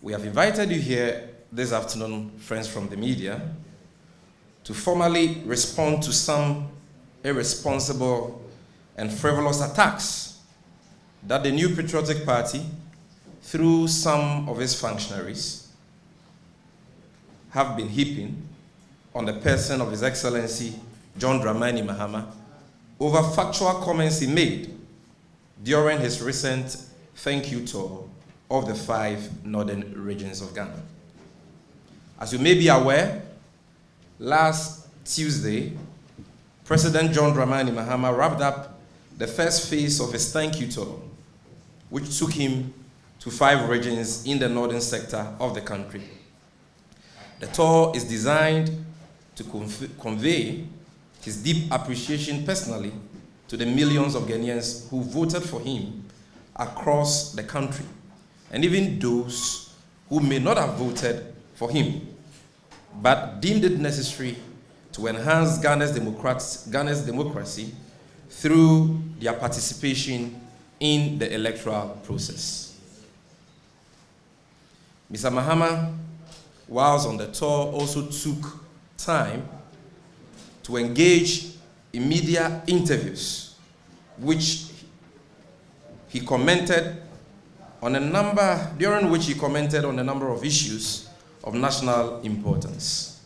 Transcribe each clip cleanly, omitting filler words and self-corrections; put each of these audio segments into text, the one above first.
We have invited you here this afternoon, friends from the media, to formally respond to some irresponsible and frivolous attacks that the new Patriotic Party, through some of its functionaries, have been heaping on the person of His Excellency John Dramani Mahama over factual comments he made during his recent thank you tour of the 5 northern regions of Ghana. As you may be aware, last Tuesday, President John Dramani Mahama wrapped up the first phase of his thank you tour, which took him to 5 regions in the northern sector of the country. The tour is designed to convey his deep appreciation personally to the millions of Ghanaians who voted for him across the country, and even those who may not have voted for him, but deemed it necessary to enhance Ghana's democracy through their participation in the electoral process. Mr. Mahama, whilst on the tour, also took time to engage in media interviews, which he commented on a number, during which he commented on a number of issues of national importance.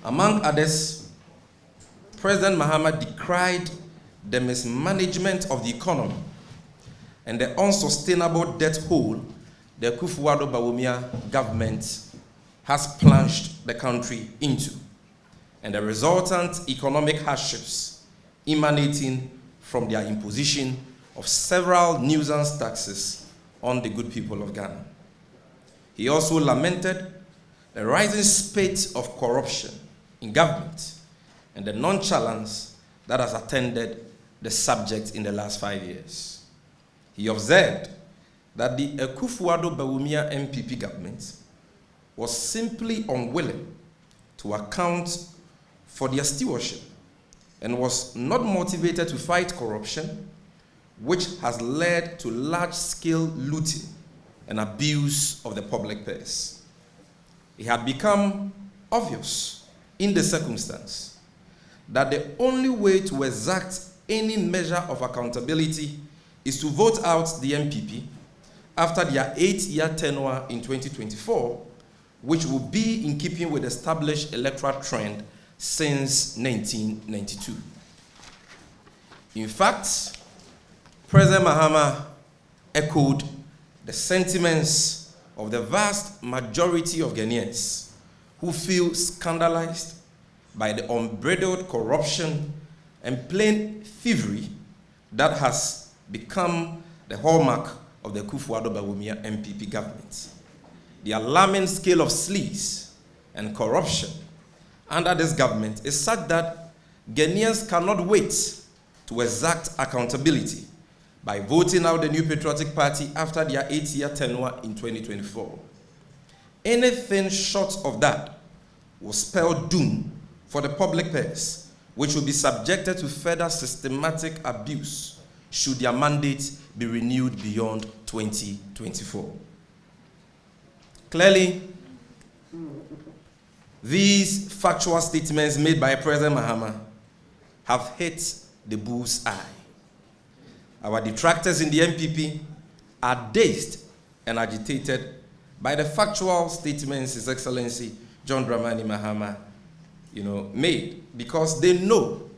Among others, President Mahama decried the mismanagement of the economy and the unsustainable debt hole the Akufo-Addo government has plunged the country into, and the resultant economic hardships emanating from their imposition of several nuisance taxes on the good people of Ghana. He also lamented the rising spate of corruption in government and the nonchalance that has attended the subject in the last 5 years. He observed that the Akufo-Addo NPP government was simply unwilling to account for their stewardship and was not motivated to fight corruption, which has led to large-scale looting and abuse of the public purse. It had become obvious in the circumstance that the only way to exact any measure of accountability is to vote out the NPP after their 8-year tenure in 2024, which will be in keeping with the established electoral trend since 1992. In fact, President Mahama echoed the sentiments of the vast majority of Ghanaians who feel scandalized by the unbridled corruption and plain thievery that has become the hallmark of the Akufo-Addo NPP government. The alarming scale of sleaze and corruption under this government is such that Ghanaians cannot wait to exact accountability by voting out the new Patriotic Party after their 8-year tenure in 2024. Anything short of that will spell doom for the public purse, which will be subjected to further systematic abuse should their mandate be renewed beyond 2024. Clearly, these factual statements made by President Mahama have hit the bull's eye. Our detractors in the NPP are dazed and agitated by the factual statements His Excellency John Dramani Mahama made, because they know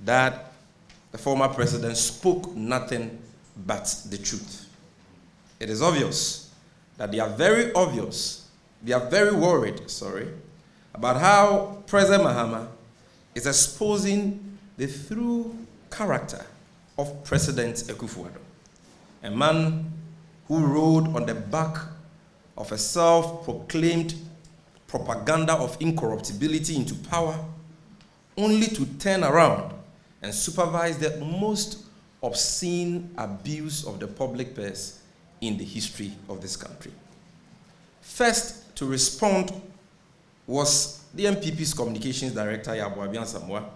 that the former president spoke nothing but the truth. It is obvious that they are very worried, about how President Mahama is exposing the true character of President Akufo-Addo, a man who rode on the back of a self-proclaimed propaganda of incorruptibility into power, only to turn around and supervise the most obscene abuse of the public purse in the history of this country. First to respond was the NPP's communications director, Yaboabian Samoa,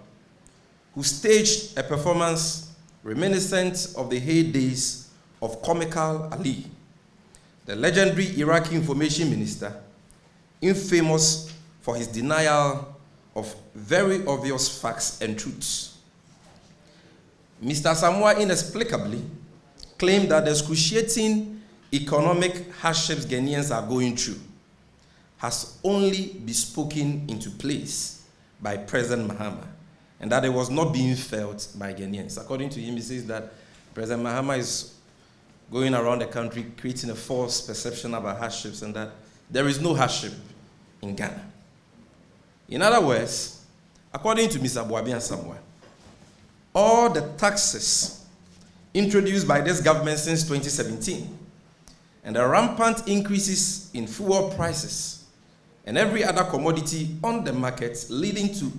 who staged a performance reminiscent of the heydays of Comical Ali, the legendary Iraqi information minister, infamous for his denial of very obvious facts and truths. Mr. Samoa inexplicably claimed that the excruciating economic hardships Ghanaians are going through has only been spoken into place by President Mahama, and that it was not being felt by Ghanaians. According to him, he says that President Mahama is going around the country creating a false perception about hardships and that there is no hardship in Ghana. In other words, according to Mr. Boabian Samoa, all the taxes introduced by this government since 2017 and the rampant increases in fuel prices and every other commodity on the market leading to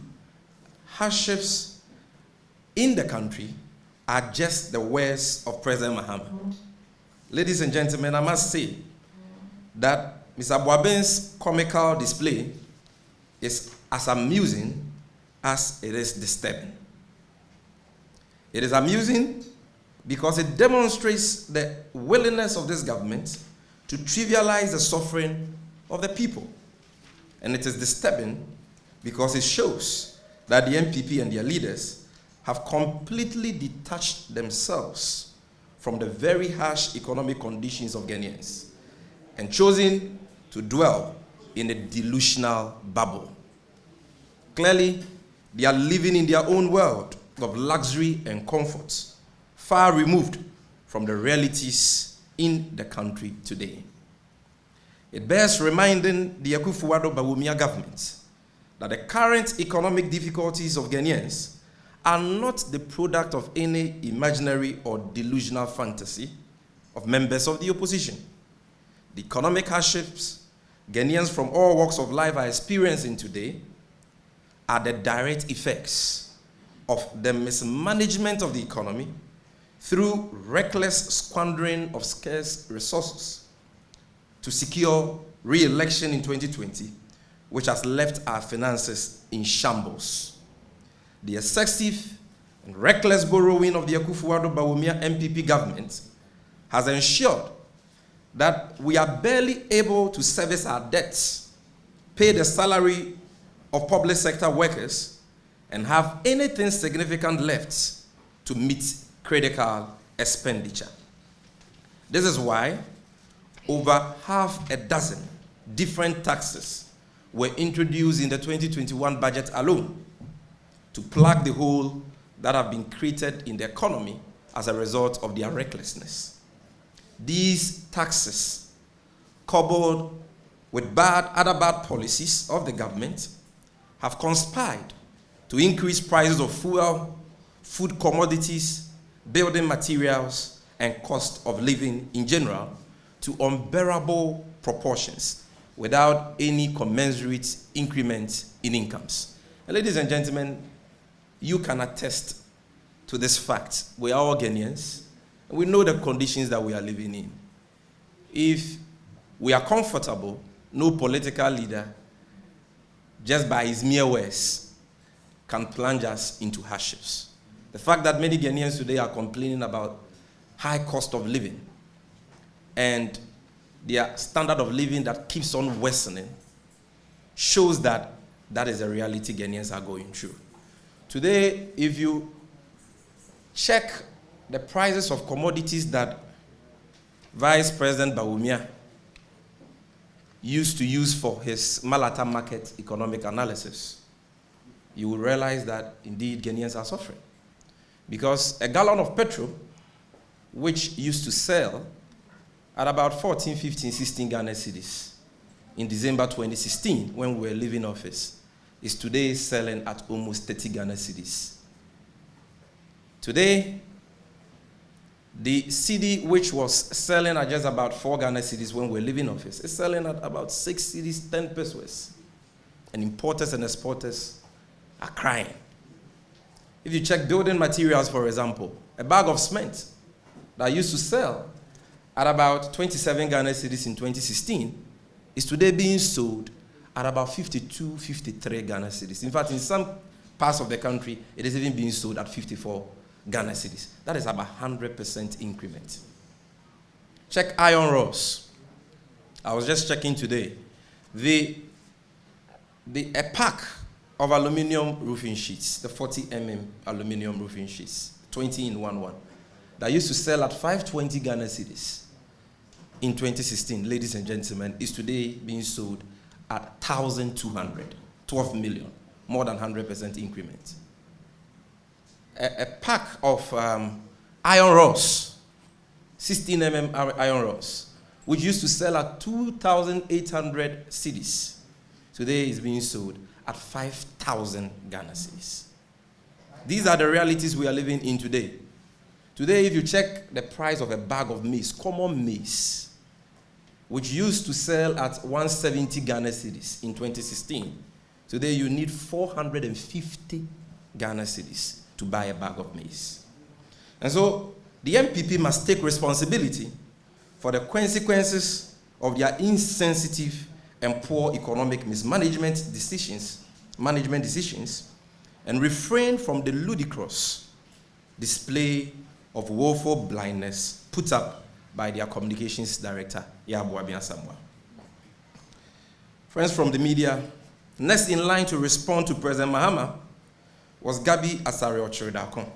hardships in the country are just the words of President Mahama. Ladies and gentlemen, I must say that Mr. Boaben's comical display is as amusing as it is disturbing. It is amusing because it demonstrates the willingness of this government to trivialize the suffering of the people. And it is disturbing because it shows that the NPP and their leaders have completely detached themselves from the very harsh economic conditions of Ghanaians and chosen to dwell in a delusional bubble. Clearly, they are living in their own world of luxury and comfort, far removed from the realities in the country today. It bears reminding the Akufo-Addo government that the current economic difficulties of Ghanaians are not the product of any imaginary or delusional fantasy of members of the opposition. The economic hardships Ghanaians from all walks of life are experiencing today are the direct effects of the mismanagement of the economy through reckless squandering of scarce resources to secure re-election in 2020, which has left our finances in shambles. The excessive and reckless borrowing of the Akufo-Addo NPP government has ensured that we are barely able to service our debts, pay the salary of public sector workers, and have anything significant left to meet critical expenditure. This is why over half a dozen different taxes were introduced in the 2021 budget alone to plug the hole that have been created in the economy as a result of their recklessness. These taxes, coupled with other bad policies of the government, have conspired to increase prices of fuel, food commodities, building materials, and cost of living in general to unbearable proportions without any commensurate increment in incomes. And ladies and gentlemen, you can attest to this fact. We are all Ghanaians, and we know the conditions that we are living in. If we are comfortable, no political leader, just by his mere words, can plunge us into hardships. The fact that many Ghanaians today are complaining about high cost of living and their standard of living that keeps on worsening shows that that is a reality Ghanaians are going through. Today, if you check the prices of commodities that Vice President Bawumia used to use for his Malata market economic analysis, you will realize that indeed Ghanaians are suffering. Because a gallon of petrol, which used to sell at about 14, 15, 16 Ghana cedis in December 2016, when we were leaving office, is today selling at almost 30 Ghana cedis. Today, the CD, which was selling at just about 4 Ghana cedis when we were leaving office, is selling at about 6 cedis, 10 pesos. And importers and exporters are crying. If you check building materials, for example, a bag of cement that used to sell at about 27 Ghana cedis in 2016 is today being sold at about 52, 53 Ghana cedis. In fact, in some parts of the country, it is even being sold at 54 Ghana cedis. That is about 100% increment. Check iron rods. I was just checking today. A pack of aluminum roofing sheets, the 40 mm aluminum roofing sheets, 20 in one, that used to sell at 520 Ghana cedis in 2016, ladies and gentlemen, is today being sold at 1,200, 12 million, more than 100% increment. A pack of iron rods, 16 mm iron rods, which used to sell at 2,800 cedis, today is being sold at 5,000 Ghana cedis. These are the realities we are living in today. Today, if you check the price of a bag of maize, common maize, which used to sell at 170 Ghana cedis in 2016, today you need 450 Ghana cedis to buy a bag of maize. And so the NPP must take responsibility for the consequences of their insensitive and poor economic management decisions, and refrain from the ludicrous display of woeful blindness put up by their communications director, Yabu Abiasamwa. Friends from the media, next in line to respond to President Mahama was Gabi Asare-Ochiridakon,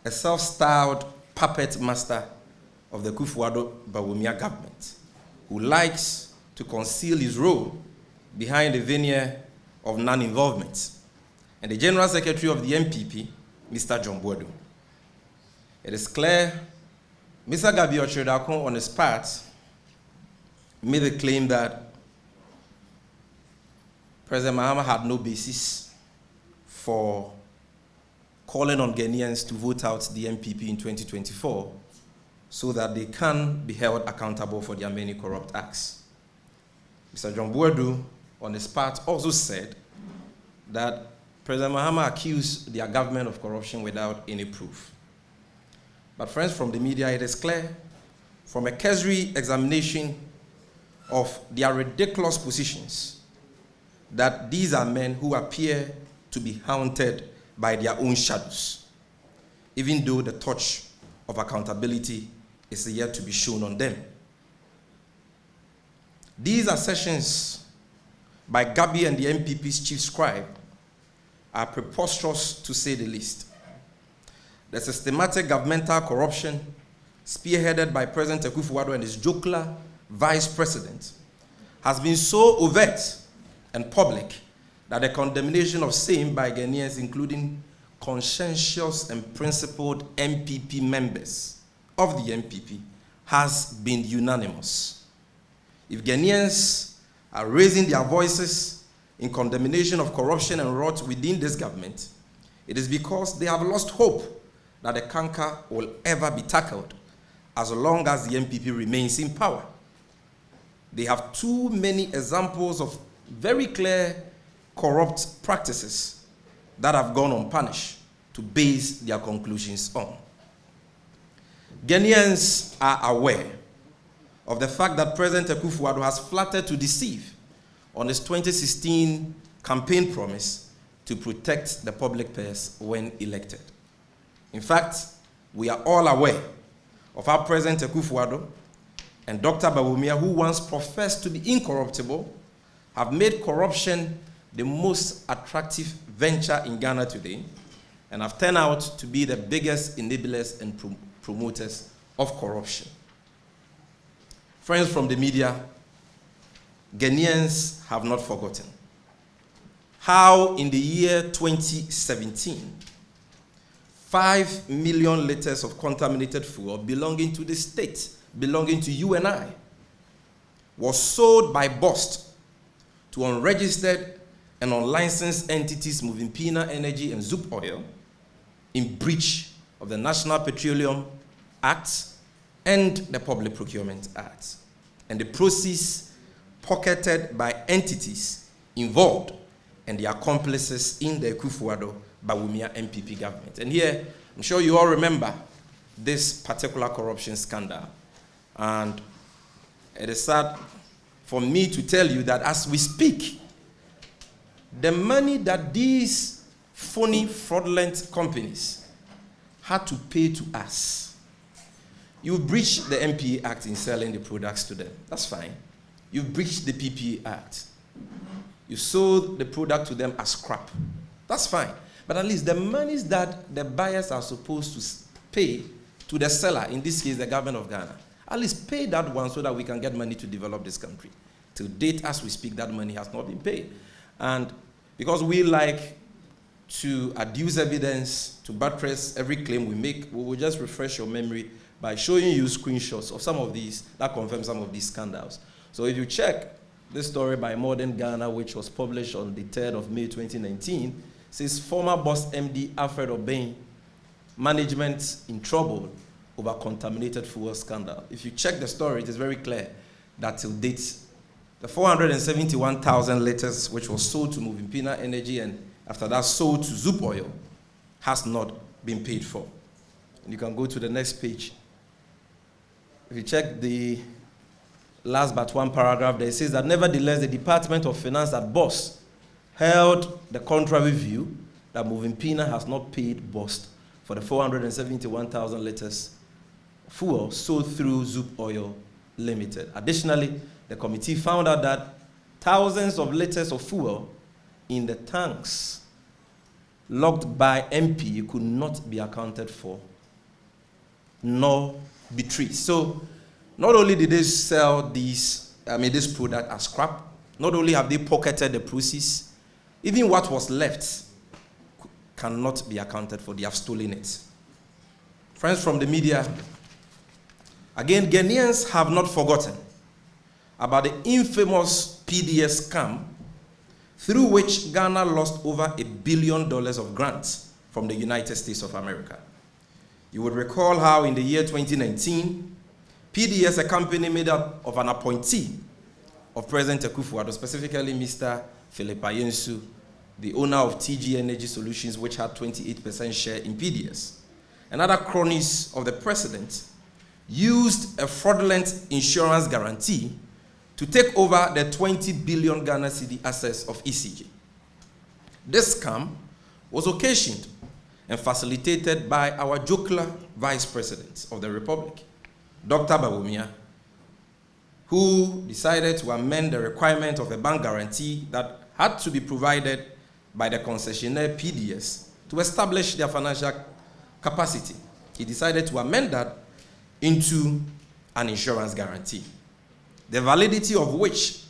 a self-styled puppet master of the Kufuor-Bawumia government, who likes to conceal his role behind the veneer of non-involvement, and the General Secretary of the NPP, Mr. John Boadu. It is clear Mr. Gabi Ochiridakon, on his part, made the claim that President Mahama had no basis for calling on Ghanaians to vote out the NPP in 2024 so that they can be held accountable for their many corrupt acts. Mr. John Boadu, on his part, also said that President Mahama accused their government of corruption without any proof. But friends from the media, it is clear from a cursory examination of their ridiculous positions that these are men who appear to be haunted by their own shadows, even though the touch of accountability is yet to be shown on them. These assertions by Gabi and the NPP's chief scribe are preposterous, to say the least. The systematic governmental corruption spearheaded by President Akufo-Addo and his jocular vice president has been so overt and public that the condemnation of same by Ghanaians, including conscientious and principled NPP members of the NPP, has been unanimous. If Ghanaians are raising their voices in condemnation of corruption and rot within this government, it is because they have lost hope that the canker will ever be tackled as long as the NPP remains in power. They have too many examples of very clear corrupt practices that have gone unpunished to base their conclusions on. Ghanaians are aware of the fact that President Akufo-Addo has flattered to deceive on his 2016 campaign promise to protect the public purse when elected. In fact, we are all aware of how President Akufo-Addo and Dr. Bawumia, who once professed to be incorruptible, have made corruption the most attractive venture in Ghana today and have turned out to be the biggest enablers and promoters of corruption. Friends from the media, Ghanaians have not forgotten how in the year 2017, 5 million liters of contaminated fuel belonging to the state, belonging to you and I, was sold by Bust to unregistered and unlicensed entities moving Pina Energy and Zoop Oil in breach of the National Petroleum Act and the Public Procurement Act, and the proceeds pocketed by entities involved and the accomplices in the Akufo-Addo Bawumia NPP government. And here, I'm sure you all remember this particular corruption scandal. And it is sad for me to tell you that as we speak, the money that these phony, fraudulent companies had to pay to us, you breached the NPA Act in selling the products to them. That's fine. you've breached the PPA Act. You sold the product to them as scrap. That's fine. But at least the monies that the buyers are supposed to pay to the seller, in this case, the government of Ghana, at least pay that one so that we can get money to develop this country. To date, as we speak, that money has not been paid. And because we like to adduce evidence to buttress every claim we make, we will just refresh your memory by showing you screenshots of some of these that confirm some of these scandals. So if you check this story by Modern Ghana, which was published on the 3rd of May 2019, says former boss MD Alfred Obeng, management in trouble over contaminated fuel scandal. If you check the story, it is very clear that till date, the 471,000 liters which was sold to Movimpina Energy and after that sold to Zoop Oil has not been paid for. And you can go to the next page. If you check the last but one paragraph, there it says that nevertheless, the Department of Finance at BOSS held the contrary view that Movimpina has not paid BOSS for the 471,000 liters fuel sold through Zoop Oil Limited. Additionally, the committee found out that thousands of liters of fuel in the tanks locked by MP could not be accounted for, nor be traced. So, not only did they sell this product as scrap, not only have they pocketed the proceeds, even what was left cannot be accounted for. They have stolen it. Friends from the media, again, Ghanaians have not forgotten about the infamous PDS scam through which Ghana lost over $1 billion of grants from the United States of America. You would recall how in the year 2019, PDS, a company made up of an appointee of President Akufo-Addo, specifically Mr. Philip Ayensu, the owner of TG Energy Solutions, which had 28% share in PDS, and other cronies of the president, used a fraudulent insurance guarantee to take over the 20 billion Ghana cedi assets of ECG. This scam was occasioned and facilitated by our jocular Vice President of the Republic, Dr. Bawumia, who decided to amend the requirement of a bank guarantee that had to be provided by the concessionaire PDS to establish their financial capacity. He decided to amend that into an insurance guarantee, the validity of which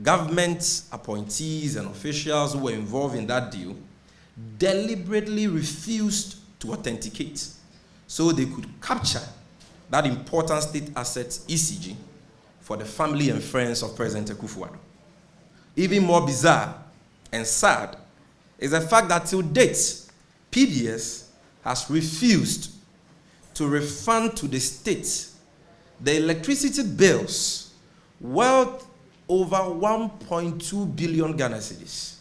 government appointees and officials who were involved in that deal deliberately refused to authenticate so they could capture that important state asset, ECG, for the family and friends of President Akufo-Addo. Even more bizarre and sad is the fact that till date, PDS has refused to refund to the state the electricity bills worth over 1.2 billion Ghana cedis,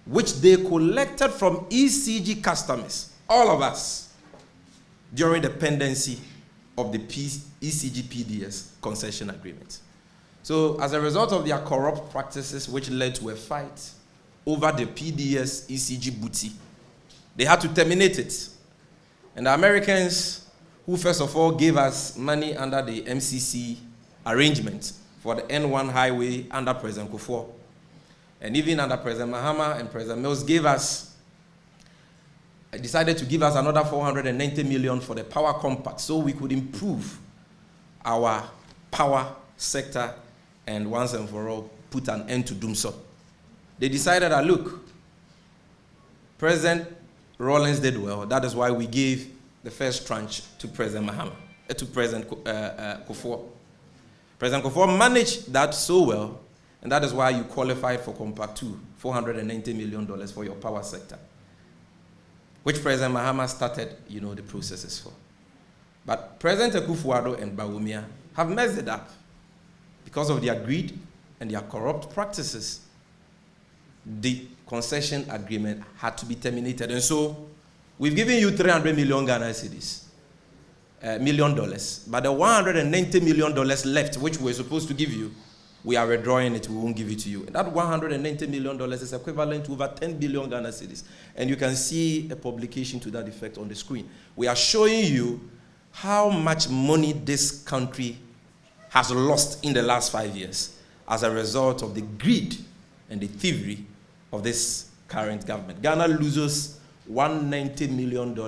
which they collected from ECG customers, all of us, during the pendency of the ECG PDS concession agreement. So as a result of their corrupt practices, which led to a fight over the PDS ECG booty, they had to terminate it. And the Americans, who first of all gave us money under the MCC arrangement for the N1 highway under President Kufuor, and even under President Mahama and President Mills decided to give us another 490 million for the power compact so we could improve our power sector and once and for all put an end to doomsday. They decided that, look, President Rawlings did well. That is why we gave the first tranche to President Mahama, to President Kufuor. President Kufuor managed that so well, and that is why you qualified for Compact 2, $490 million for your power sector, which President Mahama started, the processes for. But President Akufo-Addo and Bawumia have messed it up because of their greed and their corrupt practices. The concession agreement had to be terminated. And so we've given you 300 million Ghana cedis, $1 million. But the $190 million left, which we're supposed to give you, we are withdrawing it. We won't give it to you. And that $190 million is equivalent to over 10 billion Ghana cedis. And you can see a publication to that effect on the screen. We are showing you how much money this country has lost in the last 5 years as a result of the greed and the thievery of this current government. Ghana loses $190 million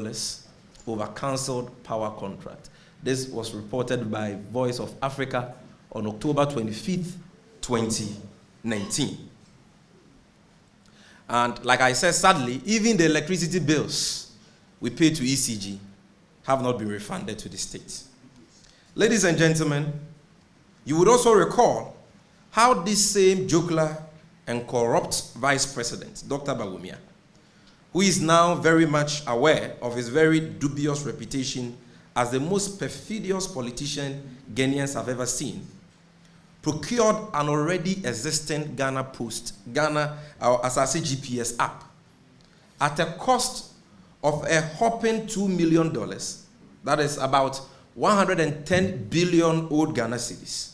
over cancelled power contract. This was reported by Voice of Africa on October 25th, 2019. And like I said, sadly, even the electricity bills we pay to ECG have not been refunded to the state. Ladies and gentlemen, you would also recall how this same jocular and corrupt vice president, Dr. Bawumia, who is now very much aware of his very dubious reputation as the most perfidious politician Ghanaians have ever seen, procured an already existing Ghana Asase GPS app at a cost of a whopping $2 million, that is about 110 billion old Ghana cedis,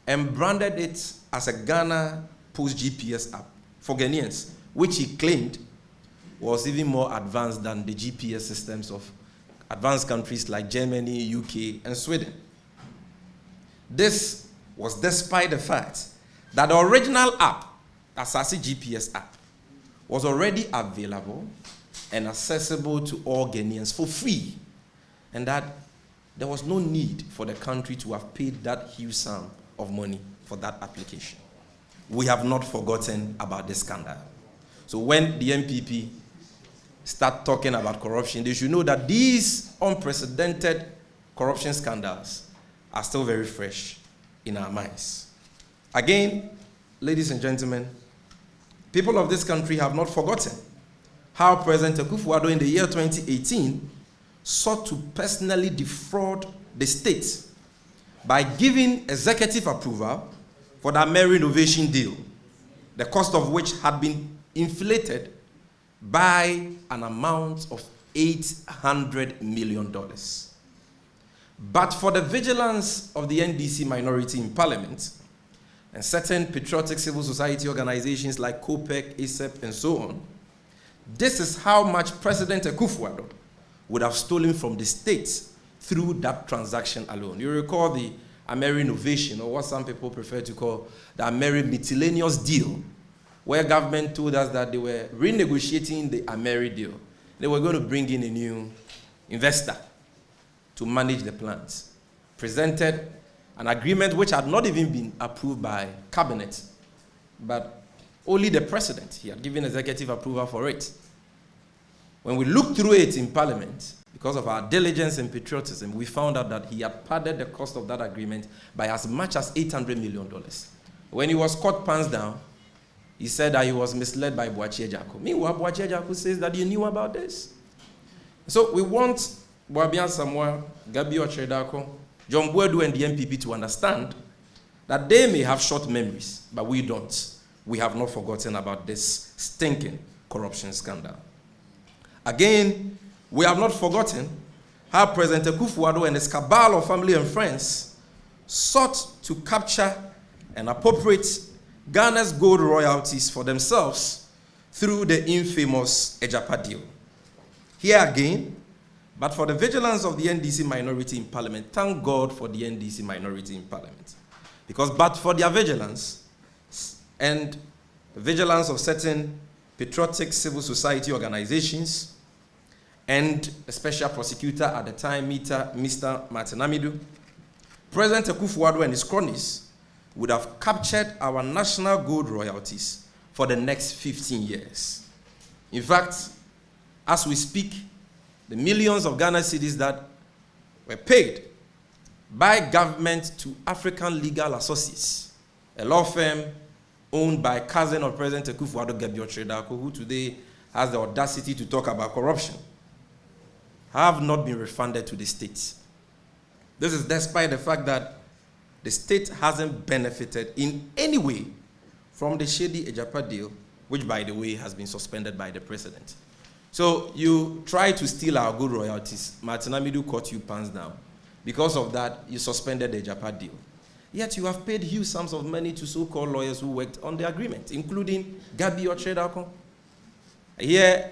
and branded it as a Ghana Post GPS app for Ghanaians, which he claimed was even more advanced than the GPS systems of advanced countries like Germany, UK, and Sweden. This was despite the fact that the original app, Asase GPS app, was already available and accessible to all Ghanaians for free, and that there was no need for the country to have paid that huge sum of money for that application. We have not forgotten about this scandal. So when the NPP start talking about corruption, they should know that these unprecedented corruption scandals are still very fresh in our minds. Again, ladies and gentlemen, people of this country have not forgotten how President Akufo-Addo in the year 2018 sought to personally defraud the state by giving executive approval for the Ameri Innovation deal, the cost of which had been inflated by an amount of $800 million. But for the vigilance of the NDC minority in Parliament and certain patriotic civil society organizations like COPEC, ASEP, and so on, this is how much President Akufo-Addo would have stolen from the states through that transaction alone. You recall the Ameri Innovation, or what some people prefer to call the Ameri Miscellaneous deal, where government told us that they were renegotiating the Ameri deal. They were going to bring in a new investor to manage the plans. Presented an agreement which had not even been approved by cabinet, but only the president. He had given executive approval for it. When we looked through it in Parliament, because of our diligence and patriotism, we found out that he had padded the cost of that agreement by as much as $800 million. When he was caught pants down, he said that he was misled by Boachie Ejako. Meanwhile, Boachie Ejako says that he knew about this. So we want Boabian Samoa, Gabi Ochredako, John Boadu, and the NPP to understand that they may have short memories, but we don't. We have not forgotten about this stinking corruption scandal. Again, we have not forgotten how President Akufo-Addo and his cabal of family and friends sought to capture and appropriate Ghana's gold royalties for themselves through the infamous Ejapa deal. Here again, but for the vigilance of the NDC minority in Parliament, thank God for the NDC minority in Parliament. Because but for their vigilance and the vigilance of certain patriotic civil society organizations and a special prosecutor at the time, Mr. Martin Amidu, President Akufo-Addo and his cronies would have captured our national gold royalties for the next 15 years. In fact, as we speak, the millions of Ghana cedis that were paid by government to African Legal Associates, a law firm owned by cousin of President Akufo-Addo, Gabi Ochredako, who today has the audacity to talk about corruption, have not been refunded to the states. This is despite the fact that the state hasn't benefited in any way from the shady Ejapa deal, which, by the way, has been suspended by the president. So you try to steal our good royalties. Martin Amidu caught you pants down. Because of that, you suspended the Ejapa deal. Yet you have paid huge sums of money to so-called lawyers who worked on the agreement, including Gabi Ochredako. Here,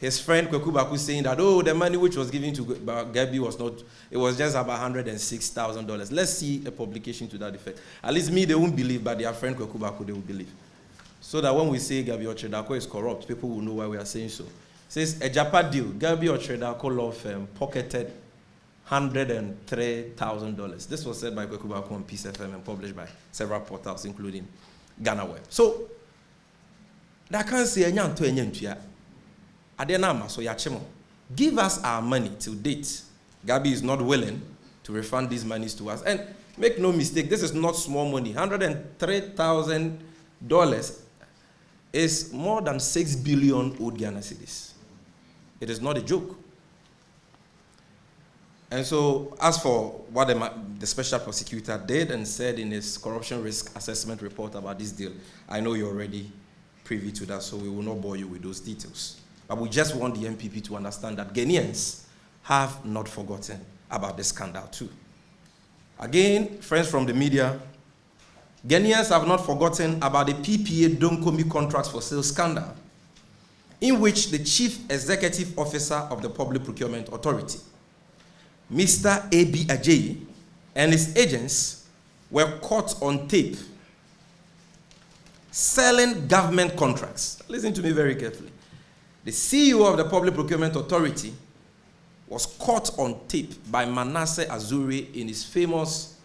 his friend Kweku Baku saying that, oh, the money which was given to Gabi was not, it was just about $106,000. Let's see a publication to that effect. At least me, they won't believe, but their friend Kweku Baku, they will believe. So that when we say Gabi Ochredako is corrupt, people will know why we are saying so. It says, a Japan deal, Gabi Ochredako law firm pocketed $103,000. This was said by Kweku Baku on Peace FM and published by several portals, including Ghana Web. So, that can't say anything to anything. Give us our money till date. Gabi is not willing to refund these monies to us. And make no mistake, this is not small money. $103,000 is more than 6 billion old Ghana cedis. It is not a joke. And so, as for what the special prosecutor did and said in his corruption risk assessment report about this deal, I know you're already privy to that, so we will not bore you with those details. But we just want the NPP to understand that Ghanaians have not forgotten about this scandal too. Again, friends from the media, Ghanaians have not forgotten about the PPA Donkomi contracts for sale scandal, in which the Chief Executive Officer of the Public Procurement Authority, Mr. A.B. Ajayi, and his agents were caught on tape selling government contracts. Listen to me very carefully. The CEO of the Public Procurement Authority was caught on tape by Manasseh Azuri in his famous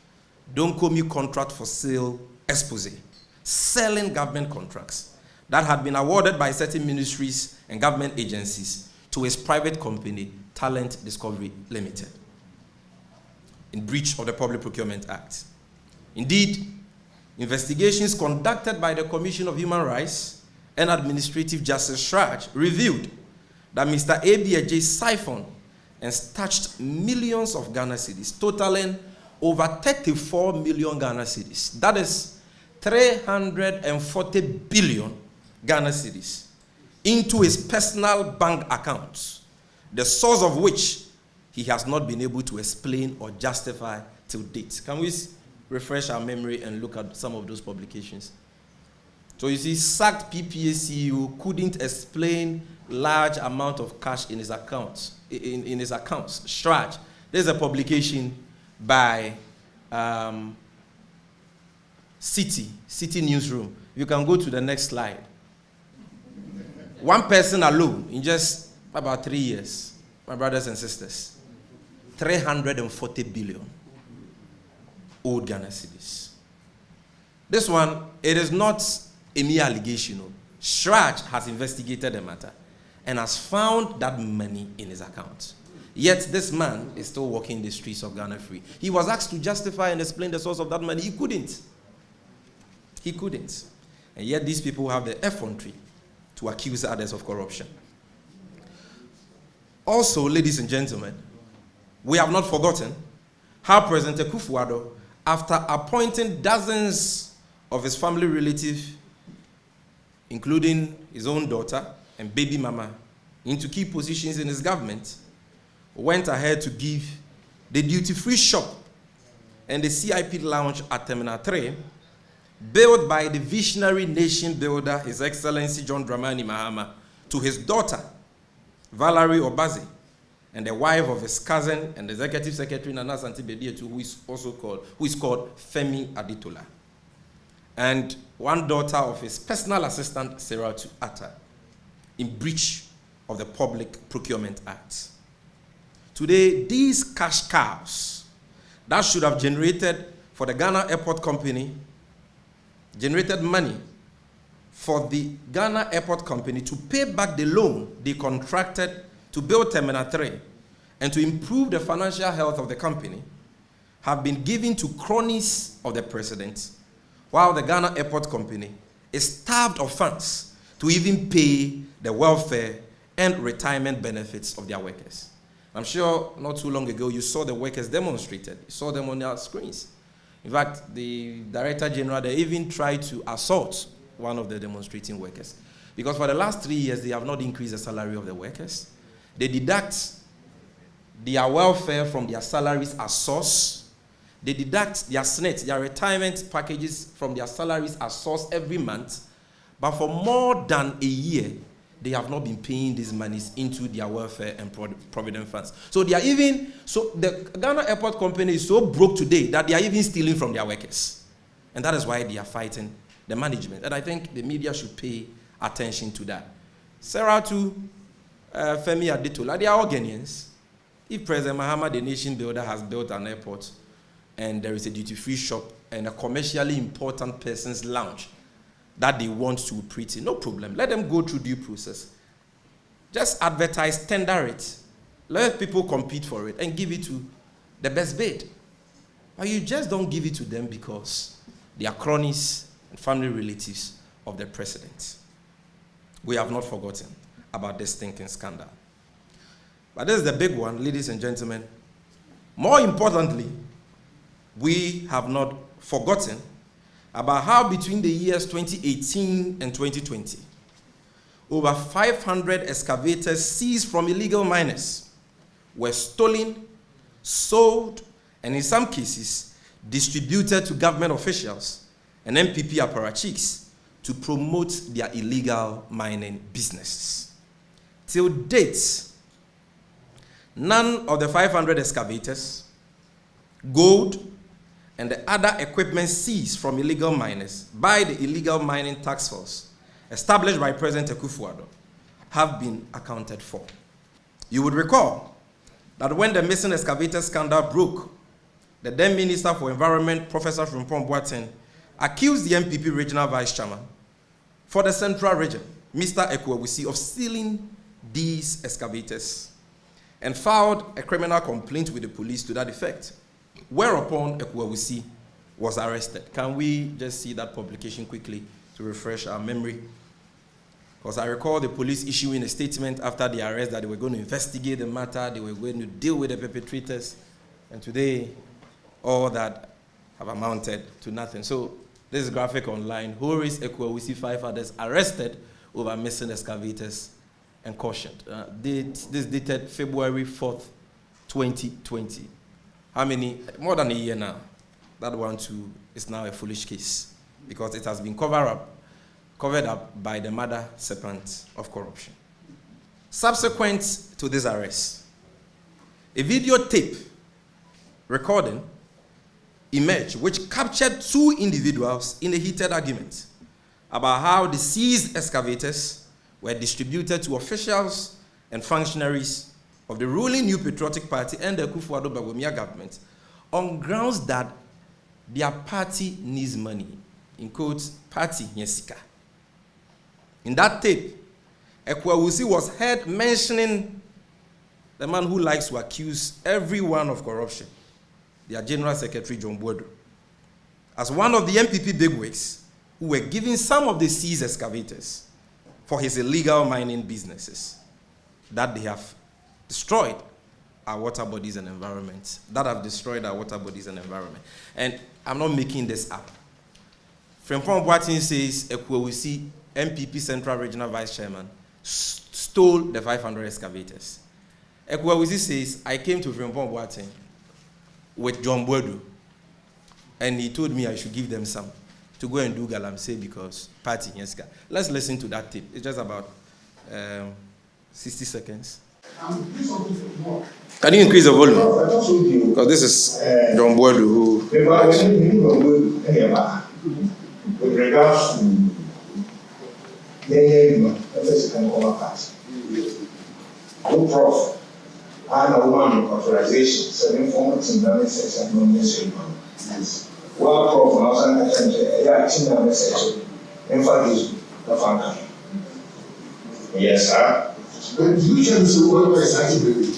Donkomi contract for sale expose, selling government contracts that had been awarded by certain ministries and government agencies to his private company, Talent Discovery Limited, in breach of the Public Procurement Act. Indeed, investigations conducted by the Commission of Human Rights and Administrative Justice Shraj revealed that Mr. A.B. Ajayi siphoned and stashed millions of Ghana cedis, totaling over 34 million Ghana cedis. That is 340 billion Ghana cedis into his personal bank accounts, the source of which he has not been able to explain or justify till date. Can we refresh our memory and look at some of those publications? So you see, sacked PPA CEO couldn't explain large amount of cash in his accounts. In his accounts, Shraj. There's a publication by City Newsroom. You can go to the next slide. One person alone in just about 3 years, my brothers and sisters, 340 billion old Ghana cedis. This one, it is not a mere allegation. Shraj has investigated the matter and has found that money in his account. Yet this man is still walking the streets of Ghana free. He was asked to justify and explain the source of that money. He couldn't. He couldn't. And yet these people have the effrontery to accuse others of corruption. Also, ladies and gentlemen, we have not forgotten how President Akufo-Addo, after appointing dozens of his family relatives, including his own daughter and baby mama, into key positions in his government, went ahead to give the duty-free shop and the CIP lounge at Terminal 3, built by the visionary nation builder, His Excellency John Dramani Mahama, to his daughter, Valerie Obaze, and the wife of his cousin and executive secretary, Nana Santi Bedietu, who is called Femi Aditola, and one daughter of his personal assistant, Sarah Atta, in breach of the Public Procurement Act. Today, these cash cows that should have generated for the Ghana Airport Company, generated money for the Ghana Airport Company to pay back the loan they contracted to build Terminal 3 and to improve the financial health of the company, have been given to cronies of the president, while the Ghana Airport Company is starved of funds to even pay the welfare and retirement benefits of their workers. I'm sure not too long ago you saw the workers demonstrated. You saw them on their screens. In fact, the Director General, they even tried to assault one of the demonstrating workers. Because for the last 3 years, they have not increased the salary of the workers. They deduct their welfare from their salaries as source. They deduct their SNET, their retirement packages from their salaries as source every month. But for more than a year, they have not been paying these monies into their welfare and provident funds. So they are even, so the Ghana Airport Company is so broke today that they are even stealing from their workers. And that is why they are fighting the management. And I think the media should pay attention to that. Sarah to Femi Adetola, they are all Ghanaians. If President Mahama, the nation builder, has built an airport and there is a duty-free shop and a commercially important person's lounge that they want to operate in, no problem. Let them go through due process. Just advertise, tender it. Let people compete for it and give it to the best bid. But you just don't give it to them because they are cronies and family relatives of the president. We have not forgotten about this stinking scandal. But this is the big one, ladies and gentlemen. More importantly, we have not forgotten about how between the years 2018 and 2020, over 500 excavators seized from illegal miners were stolen, sold, and in some cases, distributed to government officials and NPP apparatchiks to promote their illegal mining businesses. Till date, none of the 500 excavators, gold, and the other equipment seized from illegal miners by the illegal mining task force established by President Akufo-Addo have been accounted for. You would recall that when the missing excavator scandal broke, the then Minister for Environment, Professor Frimpong Boateng, accused the NPP regional vice chairman for the central region, Mr. Ekwewusi, of stealing these excavators and filed a criminal complaint with the police to that effect. Whereupon Ekwewusi was arrested. Can we just see that publication quickly to refresh our memory? Because I recall the police issuing a statement after the arrest that they were going to investigate the matter, they were going to deal with the perpetrators, and today all that have amounted to nothing. So this is graphic online. Horace Ekwewusi, 5 others arrested over missing excavators and cautioned. This dated February 4th, 2020. How many? More than a year now. That one too is now a foolish case because it has been covered up by the mother serpent of corruption. Subsequent to this arrest, a videotape recording emerged which captured 2 individuals in a heated argument about how the seized excavators were distributed to officials and functionaries of the ruling New Patriotic Party and the Akufo-Addo Bawumia government on grounds that their party needs money. In quotes, party nyesika. In that tape, Ekwewusi was heard mentioning the man who likes to accuse everyone of corruption, their General Secretary John Boadu, as one of the NPP bigwigs who were giving some of the seized excavators for his illegal mining businesses that they have destroyed our water bodies and environment. And I'm not making this up. Frimpong Boateng says Ekwewusi, NPP Central Regional Vice Chairman, stole the 500 excavators. Ekwewusi says, I came to Frimpong Boateng with John Boadu, and he told me I should give them some to go and do galamsey because party Nyeska. Let's listen to that tape. It's just about 60 seconds. Can you increase the volume? Because this is John Boadu who... With regards to no prof, I know one authorization, 7 former team that makes no necessary. Well, prof, I was saying that message, in fact, is the function. Yes, sir. But you can say what was actually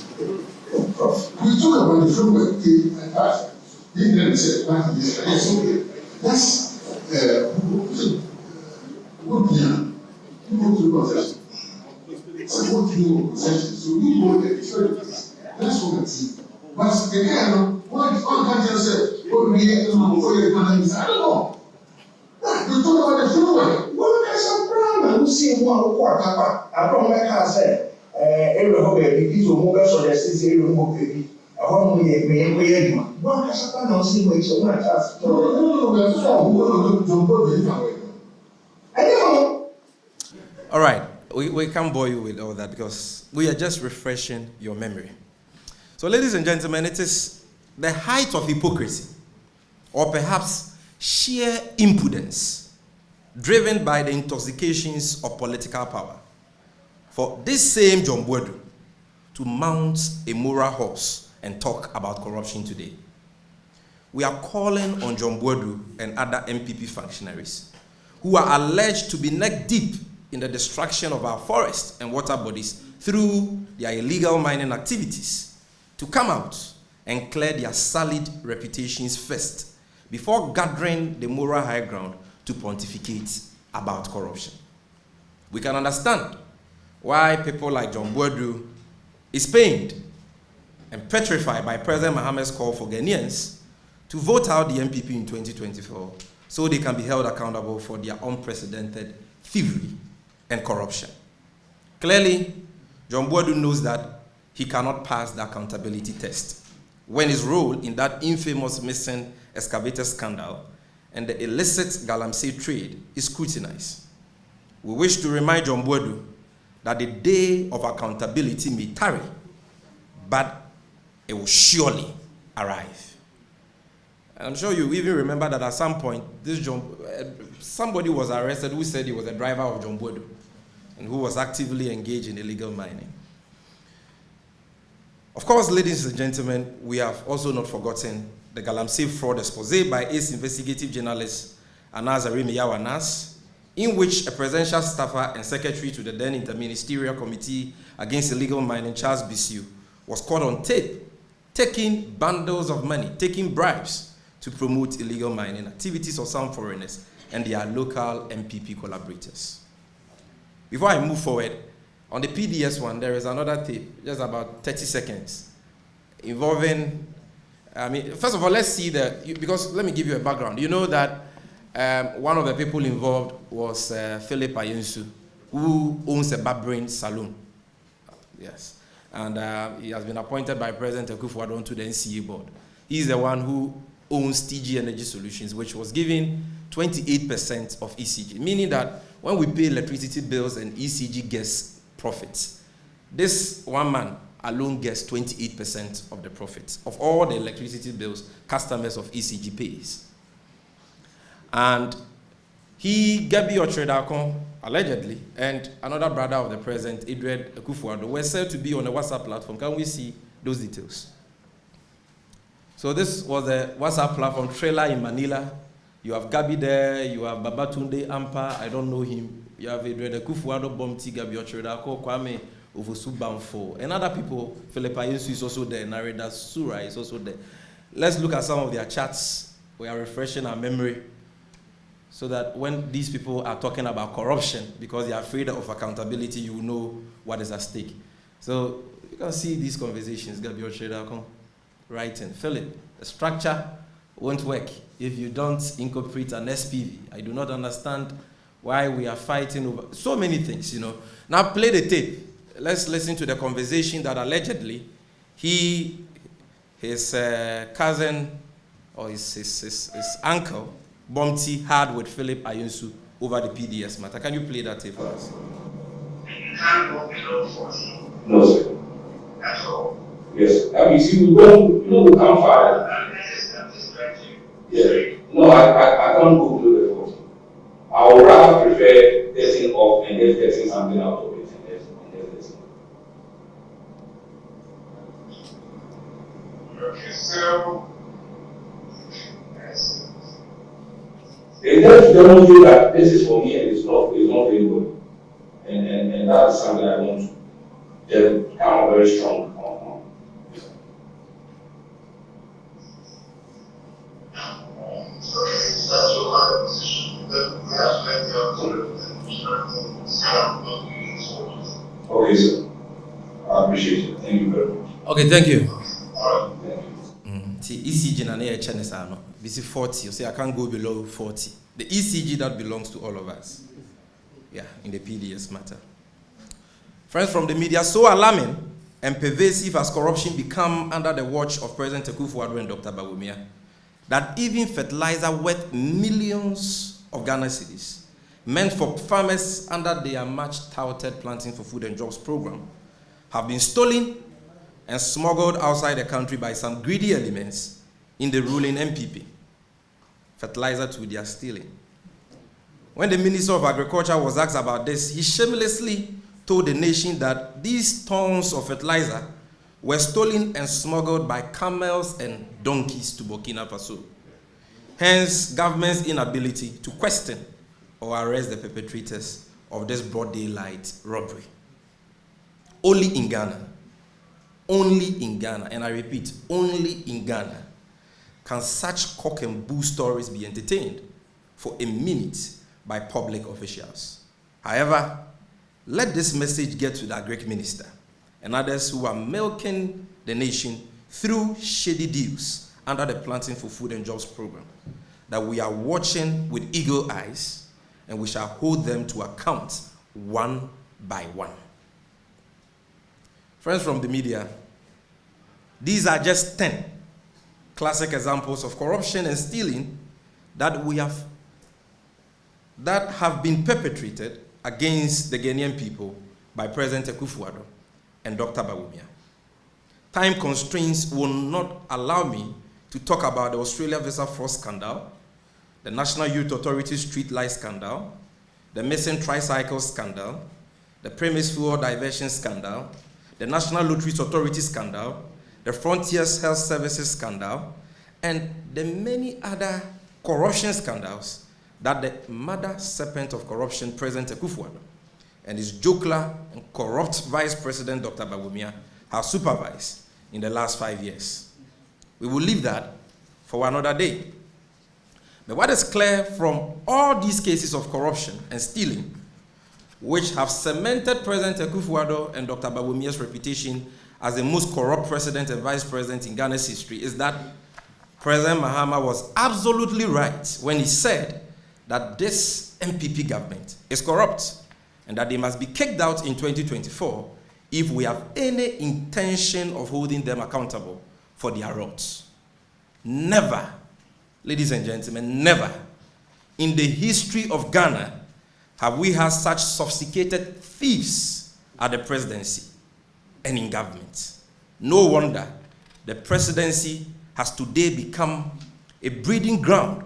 Prof. We talk about the framework and that. He didn't say that is okay. That's what we are. You go to the concession. So what you know concession. So you go there, it's very nice. That's what it's. But again, what can't just say, what we are before you can I don't know. You talk about the framework. What can some brand who see one quarter? I don't like how I said, every hobby, these will move us or the city, every move baby. I want me to one can some brand see what you want to ask. No, that's all. I don't know. I don't know. All right. we can't bore you with all that because we are just refreshing your memory. So, ladies and gentlemen, it is the height of hypocrisy, or perhaps sheer impudence, driven by the intoxications of political power, for this same John Boadu to mount a moral horse and talk about corruption today. We are calling on John Boadu and other NPP functionaries who are alleged to be neck deep in the destruction of our forests and water bodies through their illegal mining activities to come out and clear their sullied reputations first before gathering the moral high ground to pontificate about corruption. We can understand why people like John Boadu is pained and petrified by President Mahama's call for Ghanaians to vote out the NPP in 2024 so they can be held accountable for their unprecedented thievery and corruption. Clearly, John Boadu knows that he cannot pass the accountability test when his role in that infamous missing excavator scandal and the illicit galamsey trade is scrutinized. We wish to remind John Boadu that the day of accountability may tarry, but it will surely arrive. And I'm sure you even remember that at some point, somebody was arrested who said he was a driver of John Boadu and who was actively engaged in illegal mining. Of course, ladies and gentlemen, we have also not forgotten the galamsey fraud expose by ace investigative journalist Anas Arimiyawanas, in which a presidential staffer and secretary to the then Interministerial Committee Against Illegal Mining, Charles Bissiou, was caught on tape taking bundles of money, taking bribes to promote illegal mining activities of some foreigners and their local NPP collaborators. Before I move forward, on the PDS one, there is another tape, just about 30 seconds, involving, first of all, let's see because let me give you a background. You know that one of the people involved was Philip Ayensu, who owns a barbering salon. Yes. And he has been appointed by President Akufo-Addo to the NCA board. He's the one who owns TG Energy Solutions, which was given 28% of ECG, meaning that when we pay electricity bills and ECG gets profits, this one man alone gets 28% of the profits of all the electricity bills customers of ECG pays. And he, Gabi Otredakon, allegedly, and another brother of the president, Edred Akufo-Addo, were said to be on a WhatsApp platform. Can we see those details? So this was a WhatsApp platform trailer in Manila. You have Gabi there, you have Babatunde Ampa, I don't know him. You have Edred Akufo-Addo, Bomti, Gabi Otredakon, Kwame Ofosu-Bamfo, and other people. Philip Ayensu is also there, Nareda Sura is also there. Let's look at some of their chats. We are refreshing our memory, so that when these people are talking about corruption, because they are afraid of accountability, you will know what is at stake. So you can see these conversations. Gabi Otredakon writing, Philip, the structure won't work if you don't incorporate an SPV. I do not understand why we are fighting over so many things, you know. Now play the tape. Let's listen to the conversation that allegedly his cousin, or his uncle, Bomti, had with Philip Ayensu over the PDS matter. Can you play that tape for us? You can't go below 40. No, sir. That's all. Yes. You see, we can't fire. I'm just trying to. Yeah. No, I can't go below the 40. I would rather prefer getting off and then getting something out of it and then letting. Okay, so. It just demonstrates that this is for me and it's not very good. And that is something I want to come very strong on. Okay, sir. I appreciate it. Thank you very much. Okay, thank you. All right, thank you. See, ECG na near channels are no. This is 40. You say I can't go below 40. The ECG that belongs to all of us. Yeah, in the PDS matter. Friends from the media, so alarming and pervasive has corruption become under the watch of President Akufo-Addo and Dr. Bawumia, that even fertilizer worth millions of Ghana cedis meant for farmers under their much touted Planting for Food and Jobs program have been stolen and smuggled outside the country by some greedy elements in the ruling NPP. Fertilizer too, they are stealing. When the Minister of Agriculture was asked about this, he shamelessly told the nation that these tons of fertilizer were stolen and smuggled by camels and donkeys to Burkina Faso. Hence, government's inability to question or arrest the perpetrators of this broad daylight robbery. Only in Ghana, and I repeat, only in Ghana, can such cock and bull stories be entertained for a minute by public officials. However, let this message get to the Agric Minister and others who are milking the nation through shady deals under the Planting for Food and Jobs program, that we are watching with eagle eyes and we shall hold them to account one by one. Friends from the media, these are just 10 classic examples of corruption and stealing that have been perpetrated against the Ghanaian people by President Akufo-Addo and Dr. Bawumia. Time constraints will not allow me to talk about the Australia Visa Fraud scandal, the National Youth Authority street light scandal, the missing tricycle scandal, the premise fuel diversion scandal, the National Lotteries Authority scandal, the Frontiers Health Services scandal, and the many other corruption scandals that the mother serpent of corruption, President Akufo-Addo, and his jocular and corrupt Vice President, Dr. Bawumia, have supervised in the last 5 years. We will leave that for another day. But what is clear from all these cases of corruption and stealing, which have cemented President Akufo-Addo and Dr. Bawumia's reputation as the most corrupt president and vice president in Ghana's history, is that President Mahama was absolutely right when he said that this NPP government is corrupt and that they must be kicked out in 2024 if we have any intention of holding them accountable for their wrongs. Never, ladies and gentlemen, never in the history of Ghana have we had such sophisticated thieves at the presidency and in government. No wonder the presidency has today become a breeding ground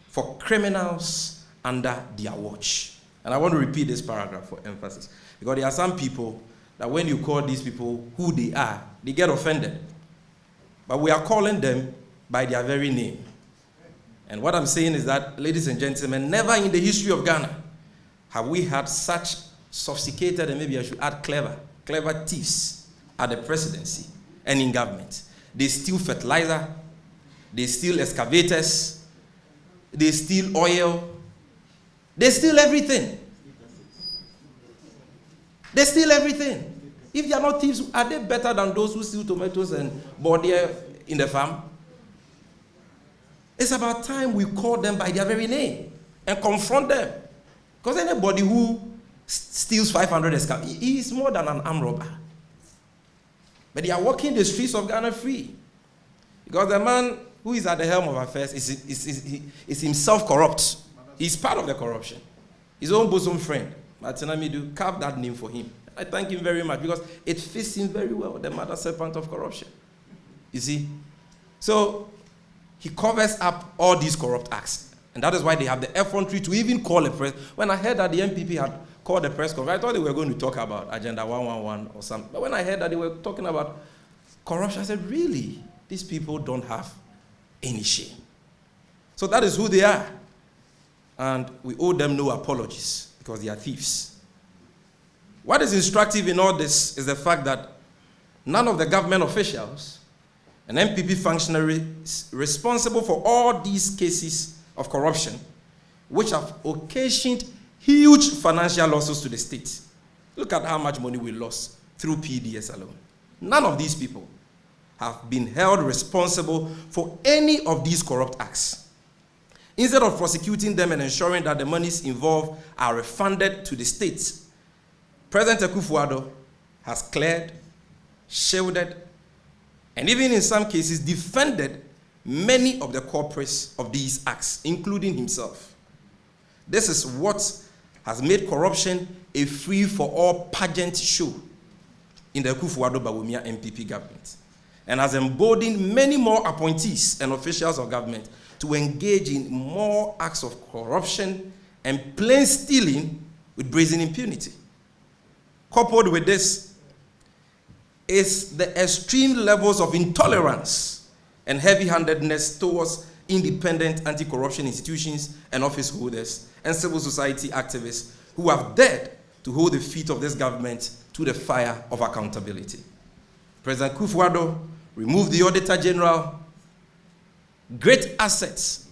for criminals under their watch. And I want to repeat this paragraph for emphasis, because there are some people that when you call these people who they are, they get offended. But we are calling them by their very name. And what I'm saying is that, ladies and gentlemen, never in the history of Ghana have we had such sophisticated, and maybe I should add clever thieves at the presidency and in government. They steal fertilizer, they steal excavators, they steal oil, they steal everything. They steal everything. If they are not thieves, are they better than those who steal tomatoes and bordier in the farm? It's about time we call them by their very name and confront them. Because anybody who steals 500 excavators, he is more than an armed robber. But they are walking the streets of Ghana free. Because the man who is at the helm of affairs is himself corrupt. He's part of the corruption. His own bosom friend, Martina Midu, carved that name for him. I thank him very much because it fits him very well, the mother serpent of corruption. You see? So, he covers up all these corrupt acts. And that is why they have the effrontery to even call a press. When I heard that the NPP had called a press conference, I thought they were going to talk about Agenda 111 or something. But when I heard that they were talking about corruption, I said, really? These people don't have any shame. So that is who they are. And we owe them no apologies because they are thieves. What is instructive in all this is the fact that none of the government officials and NPP functionaries responsible for all these cases of corruption, which have occasioned huge financial losses to the state. Look at how much money we lost through PDS alone. None of these people have been held responsible for any of these corrupt acts. Instead of prosecuting them and ensuring that the monies involved are refunded to the states, President Akufo-Addo has cleared, shielded, and even in some cases defended many of the culprits of these acts, including himself. This is what has made corruption a free-for-all pageant show in the Akufo-Addo-Bawumia NPP government, and has emboldened many more appointees and officials of government to engage in more acts of corruption and plain stealing with brazen impunity. Coupled with this is the extreme levels of intolerance and heavy-handedness towards independent anti-corruption institutions and office holders and civil society activists who have dared to hold the feet of this government to the fire of accountability. President Akufo-Addo removed the Auditor General, great assets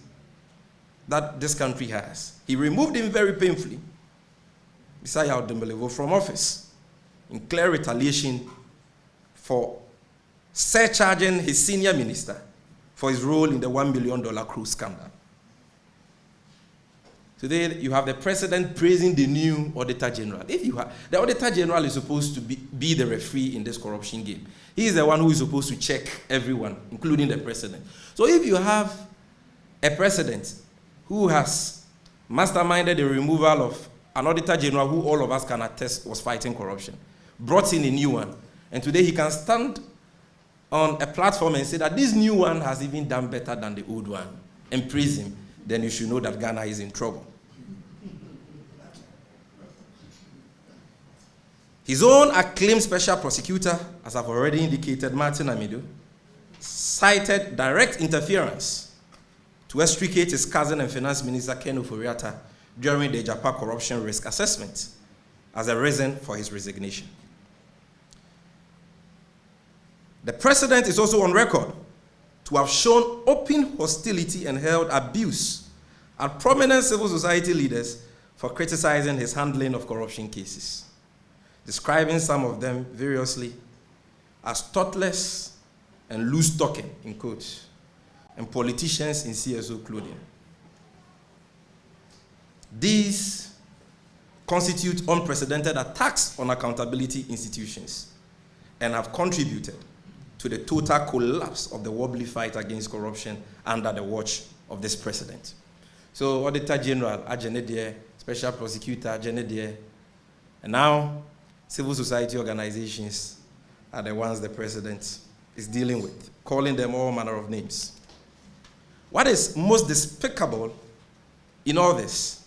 that this country has. He removed him very painfully, Isaiah Odembelevo, from office in clear retaliation for surcharging his senior minister for his role in the $1 million cruise scandal. Today, you have the president praising the new Auditor General. The Auditor General is supposed to be the referee in this corruption game. He is the one who is supposed to check everyone, including the president. So if you have a president who has masterminded the removal of an Auditor General who all of us can attest was fighting corruption, brought in a new one, and today he can stand on a platform and say that this new one has even done better than the old one, and praise him, then you should know that Ghana is in trouble. His own acclaimed special prosecutor, as I've already indicated, Martin Amido, cited direct interference to extricate his cousin and finance minister, Ken Ofori-Atta, during the Japan corruption risk assessment as a reason for his resignation. The president is also on record to have shown open hostility and held abuse at prominent civil society leaders for criticizing his handling of corruption cases, describing some of them variously as thoughtless and loose-talking, in quotes, and politicians in CSO clothing. These constitute unprecedented attacks on accountability institutions and have contributed to the total collapse of the wobbly fight against corruption under the watch of this president. So, Auditor General, Ajenedie, Special Prosecutor, Ajenedie, and now civil society organizations are the ones the president is dealing with, calling them all manner of names. What is most despicable in all this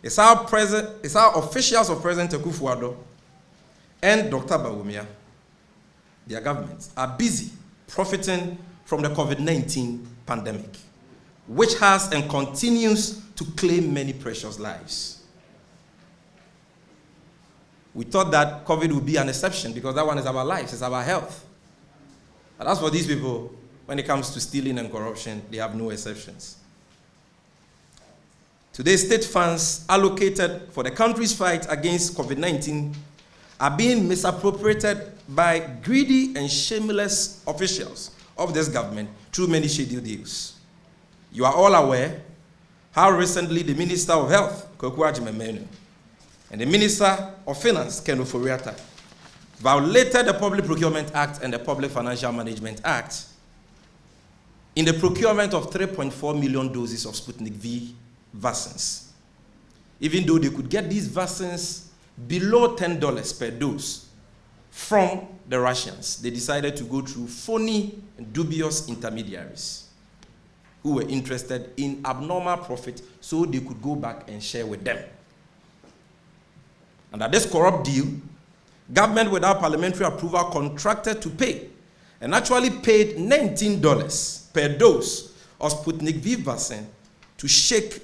is how officials of President Akufo-Addo and Dr. Bawumia, their governments, are busy profiting from the COVID-19 pandemic, which has and continues to claim many precious lives. We thought that COVID would be an exception because that one is about lives, it's about health. But as for these people, when it comes to stealing and corruption, they have no exceptions. Today, state funds allocated for the country's fight against COVID-19 are being misappropriated by greedy and shameless officials of this government through many shady deals. You are all aware how recently the Minister of Health, Kwaku Agyeman, and the Minister of Finance, Ken Ofori-Atta, violated the Public Procurement Act and the Public Financial Management Act in the procurement of 3.4 million doses of Sputnik V vaccines. Even though they could get these vaccines below $10 per dose from the Russians, they decided to go through phony and dubious intermediaries who were interested in abnormal profit so they could go back and share with them. Under this corrupt deal, government without parliamentary approval contracted to pay and actually paid $19 per dose of Sputnik V vaccine to Sheikh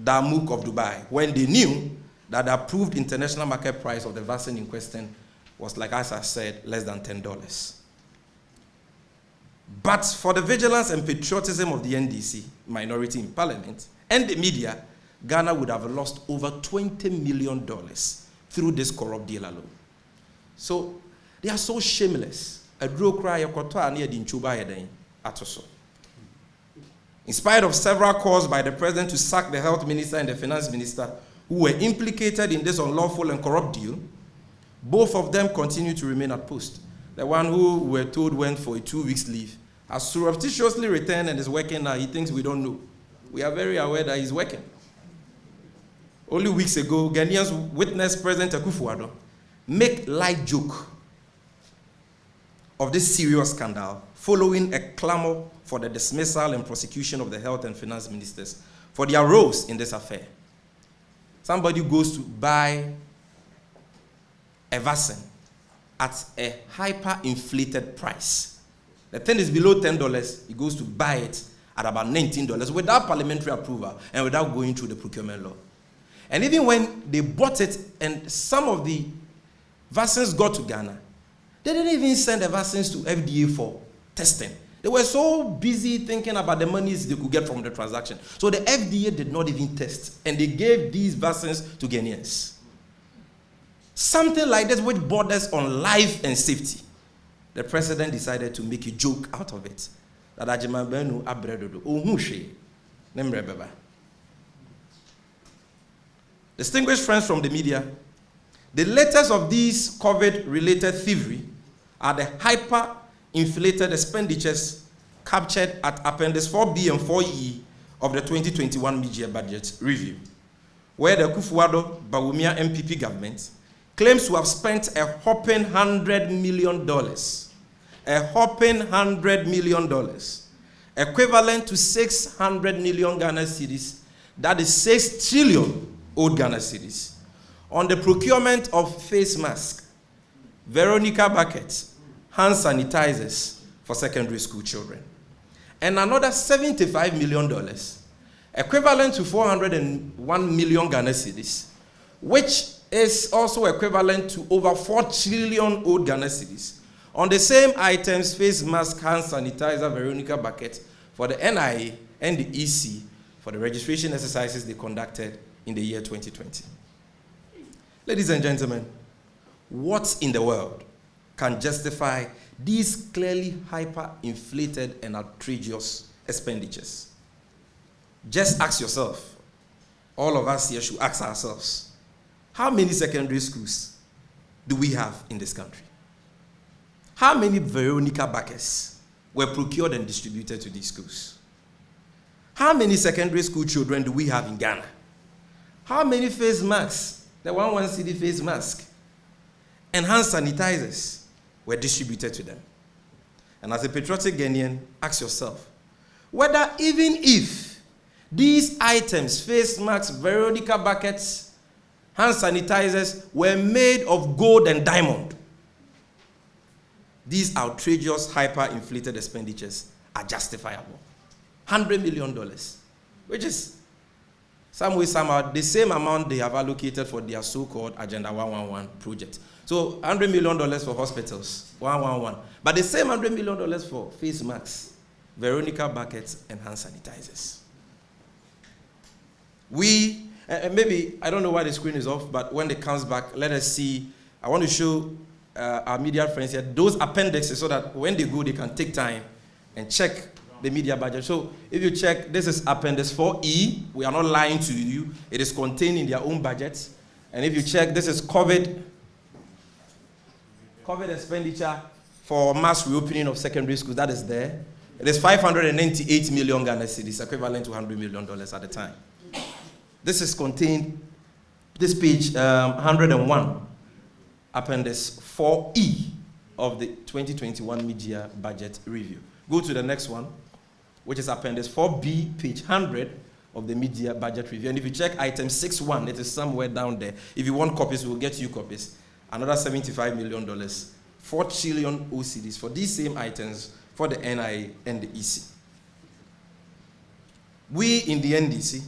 Damouk of Dubai when they knew that the approved international market price of the vaccine in question was, like as I said, less than $10. But for the vigilance and patriotism of the NDC, minority in parliament, and the media, Ghana would have lost over $20 million through this corrupt deal alone. So they are so shameless. In spite of several calls by the president to sack the health minister and the finance minister who were implicated in this unlawful and corrupt deal, both of them continue to remain at post. The one who we were told went for a 2 weeks leave has surreptitiously returned and is working now. He thinks we don't know. We are very aware that he's working. only weeks ago, Ghanaians witnessed President Akufo-Addo make light joke of this serious scandal following a clamor for the dismissal and prosecution of the health and finance ministers for their roles in this affair. Somebody goes to buy a vaccine at a hyper-inflated price. The thing is below $10, he goes to buy it at about $19 without parliamentary approval and without going through the procurement law. And even when they bought it and some of the vaccines got to Ghana, they didn't even send the vaccines to FDA for testing. They were so busy thinking about the monies they could get from the transaction. So the FDA did not even test, and they gave these vaccines to Ghanaians. Something like this which borders on life and safety. The president decided to make a joke out of it. That Ajimabenu abredodo ohushe nemrebeba. Distinguished friends from the media, the latest of these COVID-related thievery are the hyper-inflated expenditures captured at Appendix 4B and 4E of the 2021 mid-year budget review, where the Akufo-Addo Bawumia NPP government claims to have spent a whopping $100 million, equivalent to 600 million Ghana cedis, that is 6 trillion old Ghana cedis, on the procurement of face masks, Veronica buckets, hand sanitizers for secondary school children, and another $75 million, equivalent to 401 million Ghana cedis, which is also equivalent to over 4 trillion old Ghana cedis, on the same items, face mask, hand sanitizer, Veronica bucket, for the NIA and the EC for the registration exercises they conducted in the year 2020. Ladies and gentlemen, what in the world can justify these clearly hyper-inflated and outrageous expenditures? Just ask yourself. All of us here should ask ourselves, how many secondary schools do we have in this country? How many Veronica buckets were procured and distributed to these schools? How many secondary school children do we have in Ghana? How many face masks, the 1 cedi face mask, and hand sanitizers were distributed to them? And as a patriotic Ghanaian, ask yourself whether even if these items, face masks, Veronica buckets, hand sanitizers, were made of gold and diamond, these outrageous, hyper-inflated expenditures are justifiable. $100 million, which is somehow the same amount they have allocated for their so-called Agenda 111 project. So $100 million for hospitals, 111. But the same $100 million for face masks, Veronica buckets, and hand sanitizers. We, maybe, I don't know why the screen is off, but when it comes back, let us see. I want to show our media friends here those appendices so that when they go, they can take time and check the media budget. So if you check, this is Appendix 4E. We are not lying to you. It is contained in their own budget. And if you check, this is COVID expenditure for mass reopening of secondary schools. That is there. It is 598 million Ghana cedis, equivalent to $100 million at the time. This is contained, this page 101, Appendix 4E of the 2021 mid-year budget review. Go to the next one, which is Appendix 4B, page 100 of the mid-year budget review. And if you check item 6.1, it is somewhere down there. If you want copies, we'll get you copies. Another $75 million, 4 trillion OCDs for these same items for the NIA and the EC. We in the NDC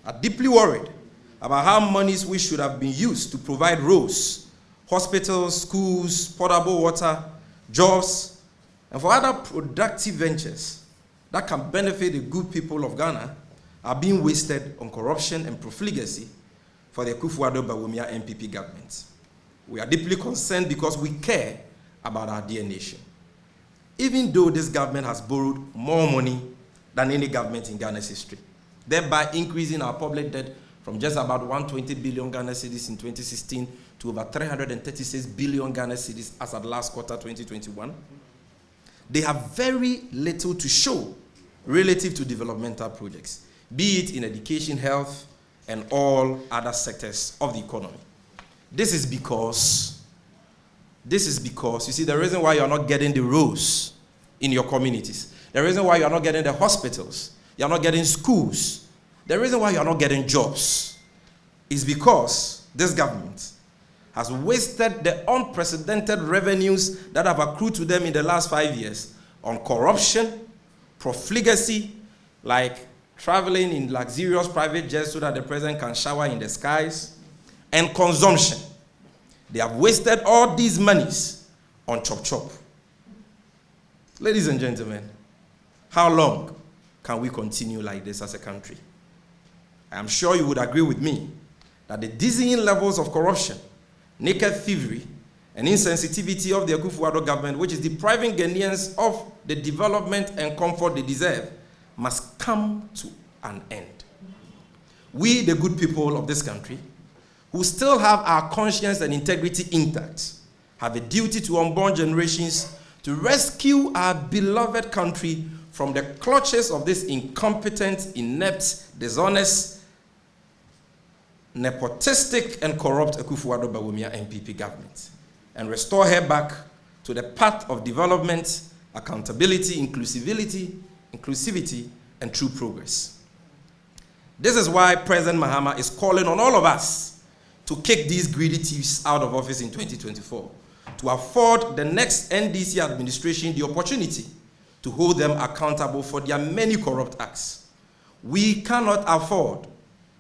are deeply worried about how monies which should have been used to provide roads, hospitals, schools, potable water, jobs, and for other productive ventures that can benefit the good people of Ghana are being wasted on corruption and profligacy for the Akufo-Addo Bawumia NPP government. We are deeply concerned because we care about our dear nation. Even though this government has borrowed more money than any government in Ghana's history, thereby increasing our public debt from just about 120 billion Ghana cedis in 2016 to over 336 billion Ghana cedis as at last quarter 2021, they have very little to show relative to developmental projects, be it in education, health, and all other sectors of the economy. This is because, you see, the reason why you're not getting the roads in your communities, the reason why you're not getting the hospitals, you're not getting schools, the reason why you're not getting jobs is because this government has wasted the unprecedented revenues that have accrued to them in the last 5 years on corruption, profligacy, like traveling in luxurious private jets so that the president can shower in the skies, and consumption. They have wasted all these monies on chop. Ladies and gentlemen, how long can we continue like this as a country? I am sure you would agree with me that the dizzying levels of corruption, naked thievery, and insensitivity of the Akufo-Addo government, which is depriving Ghanaians of the development and comfort they deserve, must come to an end. We, the good people of this country, who still have our conscience and integrity intact, have a duty to unborn generations to rescue our beloved country from the clutches of this incompetent, inept, dishonest, nepotistic, and corrupt Akufo-Addo Bawumia NPP government, and restore her back to the path of development, accountability, inclusivity, and true progress. This is why President Mahama is calling on all of us to kick these greedy thieves out of office in 2024, to afford the next NDC administration the opportunity to hold them accountable for their many corrupt acts. We cannot afford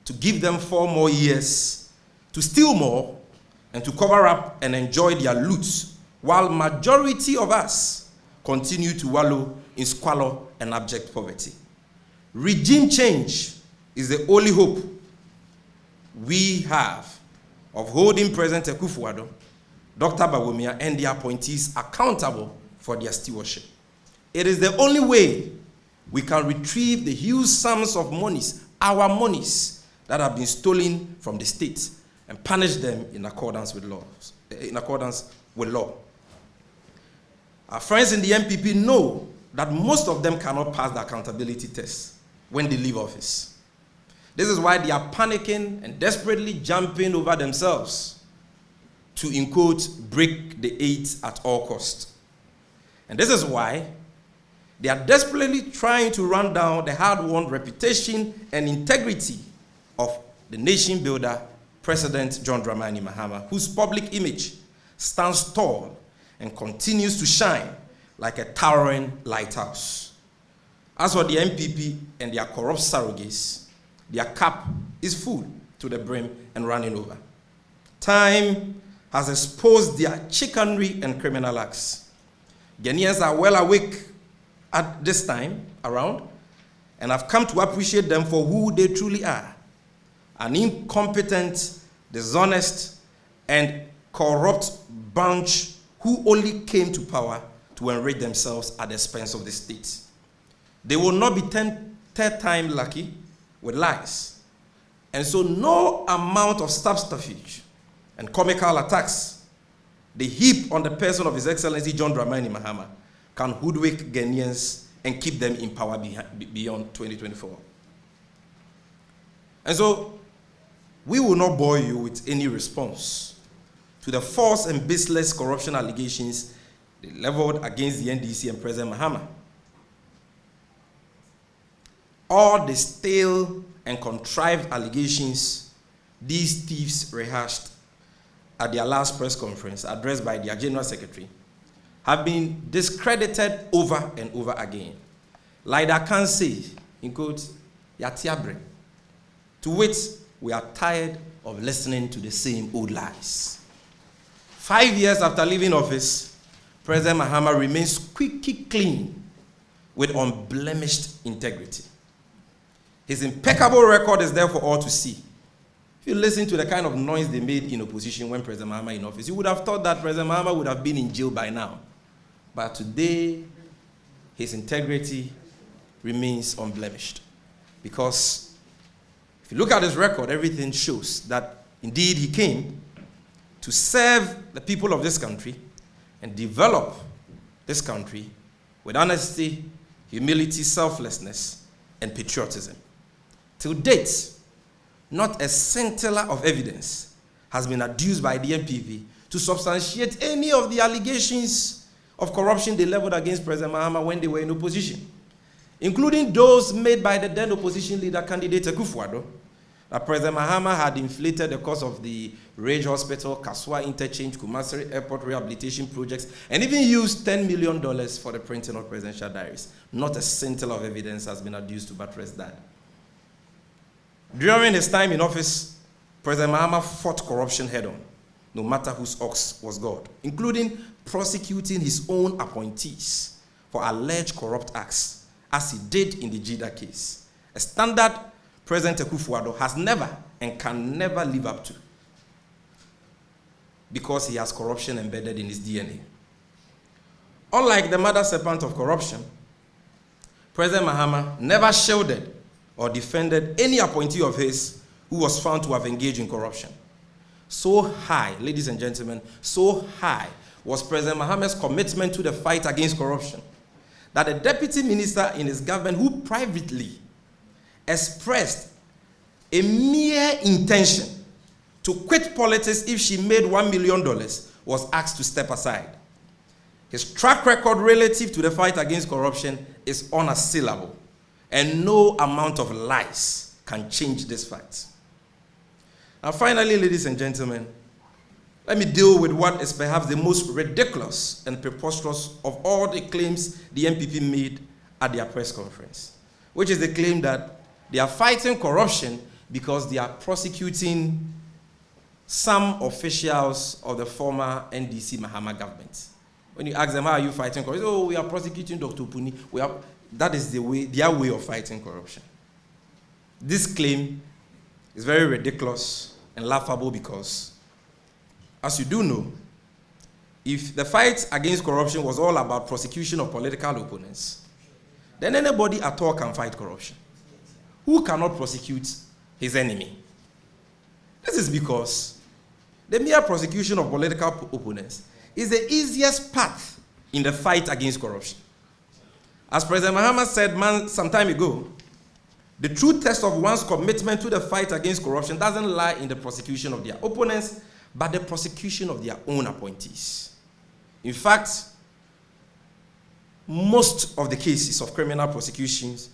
to give them 4 more years to steal more and to cover up and enjoy their loot, while majority of us continue to wallow in squalor and abject poverty. Regime change is the only hope we have of holding President Akufo-Addo, Dr. Bawumia, and their appointees accountable for their stewardship. It is the only way we can retrieve the huge sums of monies, our monies, that have been stolen from the state, and punish them in accordance with law. Our friends in the NPP know that most of them cannot pass the accountability test when they leave office. This is why they are panicking and desperately jumping over themselves to, in quote, break the 8 at all costs. And this is why they are desperately trying to run down the hard-won reputation and integrity of the nation builder, President John Dramani Mahama, whose public image stands tall and continues to shine like a towering lighthouse. As for the NPP and their corrupt surrogates, their cup is full to the brim and running over. Time has exposed their chicanery and criminal acts. Ghanaians are well awake at this time around and have come to appreciate them for who they truly are: an incompetent, dishonest, and corrupt bunch who only came to power to enrich themselves at the expense of the state. They will not be third time lucky with lies. And so no amount of subterfuge and comical attacks they heap on the person of His Excellency John Dramani Mahama can hoodwink Ghanaians and keep them in power beyond 2024. And so we will not bore you with any response to the false and baseless corruption allegations leveled against the NDC and President Mahama. All the stale and contrived allegations these thieves rehashed at their last press conference addressed by their General Secretary have been discredited over and over again. Like I can say, in quote, "Yatiabre," to which we are tired of listening to the same old lies. 5 years after leaving office, President Mahama remains squeaky clean with unblemished integrity. His impeccable record is there for all to see. If you listen to the kind of noise they made in opposition when President Mahama in office, you would have thought that President Mahama would have been in jail by now. But today, his integrity remains unblemished. Because if you look at his record, everything shows that indeed he came to serve the people of this country and develop this country with honesty, humility, selflessness, and patriotism. Till date, not a scintilla of evidence has been adduced by the NPP to substantiate any of the allegations of corruption they leveled against President Mahama when they were in opposition, including those made by the then opposition leader candidate Akufo-Addo, that President Mahama had inflated the cost of the Rage Hospital, Kaswa Interchange, Kumasi Airport rehabilitation projects, and even used $10 million for the printing of presidential diaries. Not a scintilla of evidence has been adduced to buttress that. During his time in office, President Mahama fought corruption head-on, no matter whose ox was God, including prosecuting his own appointees for alleged corrupt acts, as he did in the Jida case, a standard President Akufo-Addo has never and can never live up to, because he has corruption embedded in his DNA. Unlike the mother serpent of corruption, President Mahama never shielded or defended any appointee of his who was found to have engaged in corruption. So high, ladies and gentlemen, so high was President Mahama's commitment to the fight against corruption that a deputy minister in his government who privately expressed a mere intention to quit politics if she made $1 million was asked to step aside. His track record relative to the fight against corruption is unassailable, and no amount of lies can change this fact. And finally, ladies and gentlemen, let me deal with what is perhaps the most ridiculous and preposterous of all the claims the NPP made at their press conference, which is the claim that they are fighting corruption because they are prosecuting some officials of the former NDC Mahama government. When you ask them, how are you fighting corruption? Oh, we are prosecuting Dr. Puni. That is their way of fighting corruption. This claim is very ridiculous and laughable because, as you do know, if the fight against corruption was all about prosecution of political opponents, then anybody at all can fight corruption. Who cannot prosecute his enemy? This is because the mere prosecution of political opponents is the easiest path in the fight against corruption. As President Mahama said some time ago, the true test of one's commitment to the fight against corruption doesn't lie in the prosecution of their opponents, but the prosecution of their own appointees. In fact, most of the cases of criminal prosecutions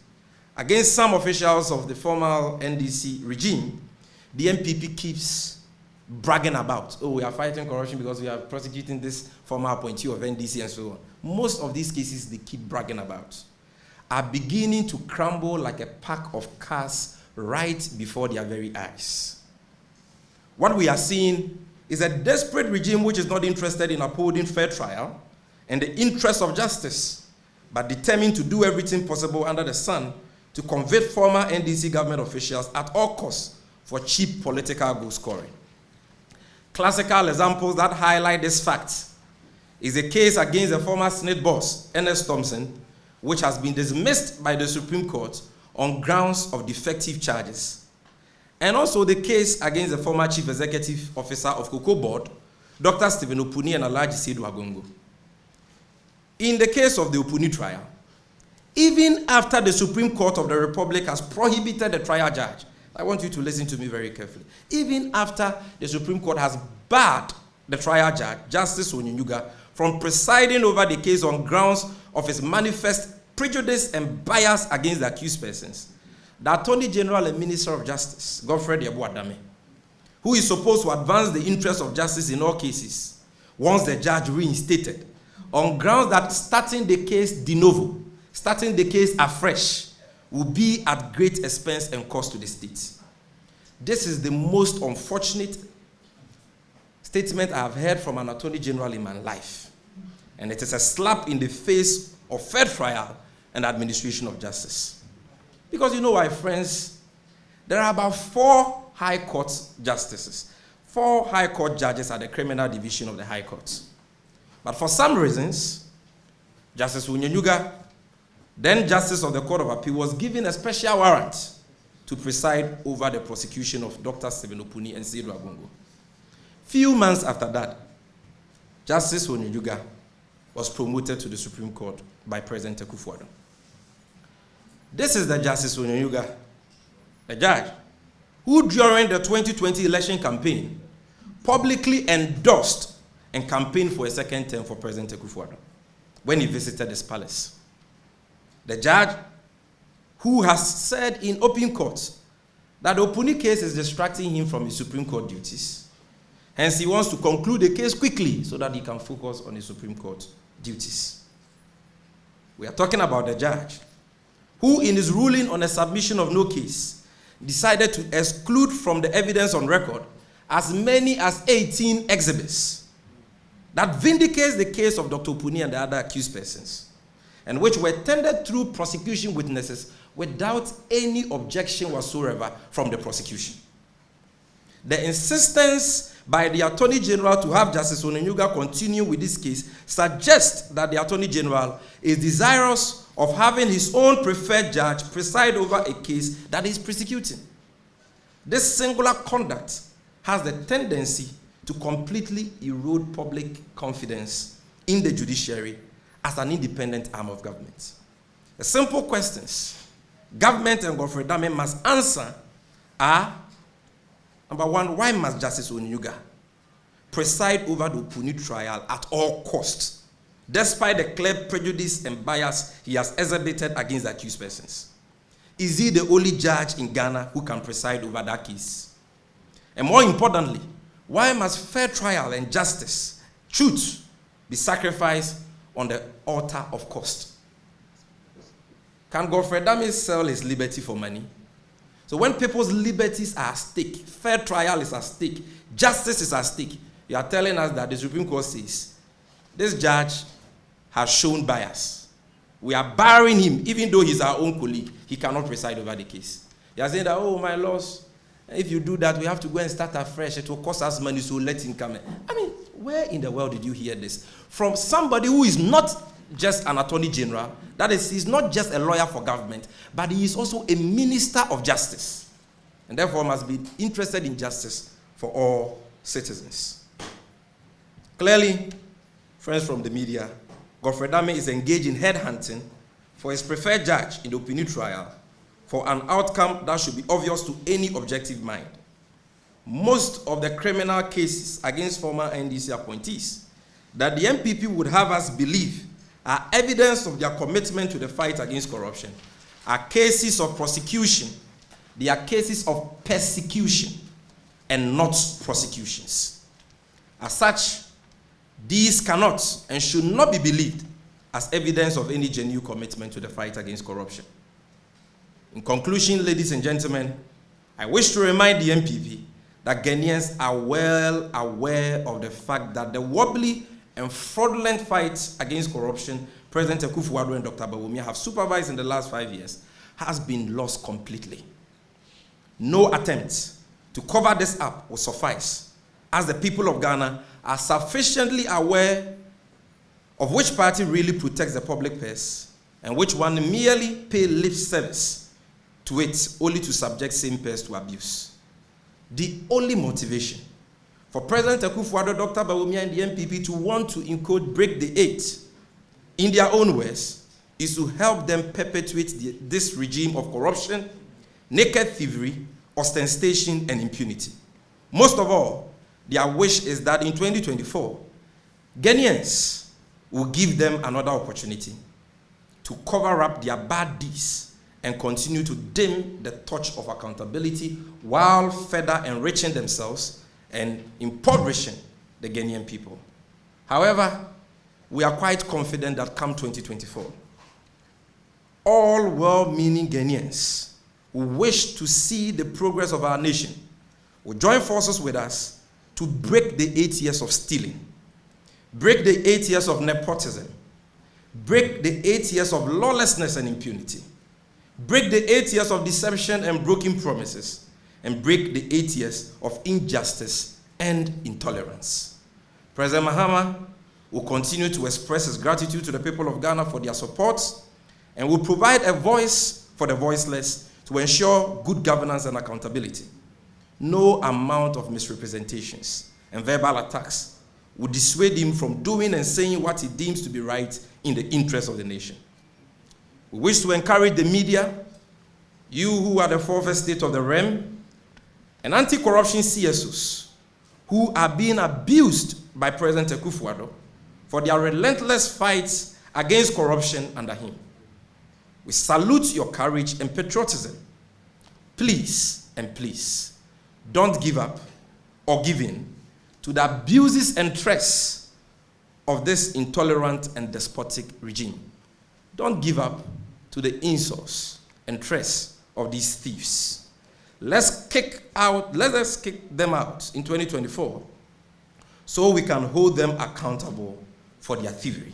against some officials of the former NDC regime, the NPP keeps bragging about, oh, we are fighting corruption because we are prosecuting this former appointee of NDC and so on. Most of these cases they keep bragging about are beginning to crumble like a pack of cards right before their very eyes. What we are seeing is a desperate regime which is not interested in upholding fair trial and the interests of justice, but determined to do everything possible under the sun to convict former NDC government officials at all costs for cheap political goal scoring. Classical examples that highlight this fact is a case against the former Senate boss, Ernest Thompson, which has been dismissed by the Supreme Court on grounds of defective charges. And also the case against the former Chief Executive Officer of Cocoa Board, Dr. Stephen Opuni and Alhaji Seydou Agongo. In the case of the Opuni trial, even after the Supreme Court of the Republic has prohibited the trial judge, I want you to listen to me very carefully, even after the Supreme Court has barred the trial judge, Justice Onyuga, from presiding over the case on grounds of his manifest prejudice and bias against the accused persons, the Attorney General and Minister of Justice, Godfred Yeboah-Dame, who is supposed to advance the interests of justice in all cases, once the judge reinstated, on grounds that starting the case de novo, starting the case afresh, will be at great expense and cost to the state. This is the most unfortunate statement I have heard from an Attorney General in my life. And it is a slap in the face of fair trial and administration of justice. Because you know why, friends? There are about 4 High Court justices, 4 High Court judges at the Criminal Division of the High Court. But for some reasons, Justice Unyenyuga, then Justice of the Court of Appeal, was given a special warrant to preside over the prosecution of Dr. Stephen Opuni and Seydou Agongo. Few months after that, Justice Unyenyuga was promoted to the Supreme Court by President Akufo-Addo. This is the Justice Unyenyuga, the judge, who during the 2020 election campaign publicly endorsed and campaigned for a second term for President Akufo-Addo when he visited his palace. The judge, who has said in open court that the Opuni case is distracting him from his Supreme Court duties. Hence, he wants to conclude the case quickly so that he can focus on his Supreme Court duties. We are talking about the judge, who in his ruling on a submission of no case, decided to exclude from the evidence on record as many as 18 exhibits that vindicates the case of Dr. Opuni and the other accused persons, and which were tendered through prosecution witnesses without any objection whatsoever from the prosecution. The insistence by the Attorney General to have Justice Onenyuga continue with this case suggests that the Attorney General is desirous of having his own preferred judge preside over a case that he is prosecuting. This singular conduct has the tendency to completely erode public confidence in the judiciary as an independent arm of government. The simple questions government and Godfrey Dame must answer are, number one, why must Justice Onenyuga preside over the Opuni trial at all costs, despite the clear prejudice and bias he has exhibited against the accused persons? Is he the only judge in Ghana who can preside over that case? And more importantly, why must fair trial and justice, truth, be sacrificed on the altar of cost? Can Godfrey Dame sell his liberty for money? So when people's liberties are at stake, fair trial is at stake, justice is at stake, you are telling us that the Supreme Court says, this judge has shown bias. We are barring him, even though he's our own colleague, he cannot preside over the case. You are saying that, oh, my laws, if you do that, we have to go and start afresh. It will cost us money, so let him come in. I mean, where in the world did you hear this? From somebody who is not just an attorney general, that is, he's not just a lawyer for government, but he is also a minister of justice, and therefore must be interested in justice for all citizens. Clearly, friends from the media, Godfrey Dame is engaged in headhunting for his preferred judge in the Opuni trial for an outcome that should be obvious to any objective mind. Most of the criminal cases against former NDC appointees that the NPP would have us believe are evidence of their commitment to the fight against corruption are cases of prosecution. They are cases of persecution and not prosecutions. As such, these cannot and should not be believed as evidence of any genuine commitment to the fight against corruption. In conclusion, ladies and gentlemen, I wish to remind the NPP that Ghanaians are well aware of the fact that the wobbly and fraudulent fight against corruption President Akufo-Addo and Dr. Bawumia have supervised in the last 5 years has been lost completely. No attempt to cover this up will suffice, as the people of Ghana are sufficiently aware of which party really protects the public purse and which one merely pay lip service to it only to subject same purse to abuse. The only motivation for President Akufo-Addo, Dr. Bawumia, and the NPP to want to break the eight in their own ways is to help them perpetuate this regime of corruption, naked thievery, ostentation, and impunity. Most of all, their wish is that in 2024, Ghanaians will give them another opportunity to cover up their bad deeds and continue to dim the torch of accountability while further enriching themselves and impoverishing the Ghanaian people. However, we are quite confident that come 2024, all well-meaning Ghanaians who wish to see the progress of our nation will join forces with us to break the 8 years of stealing, break the 8 years of nepotism, break the 8 years of lawlessness and impunity, break the 8 years of deception and broken promises, and break the 8 years of injustice and intolerance. President Mahama will continue to express his gratitude to the people of Ghana for their support and will provide a voice for the voiceless to ensure good governance and accountability. No amount of misrepresentations and verbal attacks will dissuade him from doing and saying what he deems to be right in the interest of the nation. We wish to encourage the media, you who are the fourth estate of the realm, and anti-corruption CSOs who are being abused by President Akufo-Addo for their relentless fights against corruption under him. We salute your courage and patriotism. Please and please, don't give up or give in to the abuses and threats of this intolerant and despotic regime. Don't give up to the insults and threats of these thieves. Let's kick them out in 2024 so we can hold them accountable for their thievery.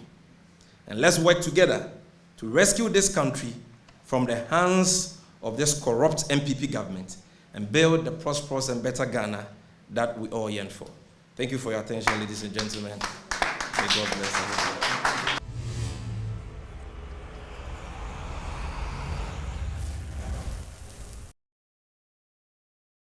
And let's work together to rescue this country from the hands of this corrupt NPP government and build the prosperous and better Ghana that we all yearn for. Thank you for your attention, ladies and gentlemen. May God bless you.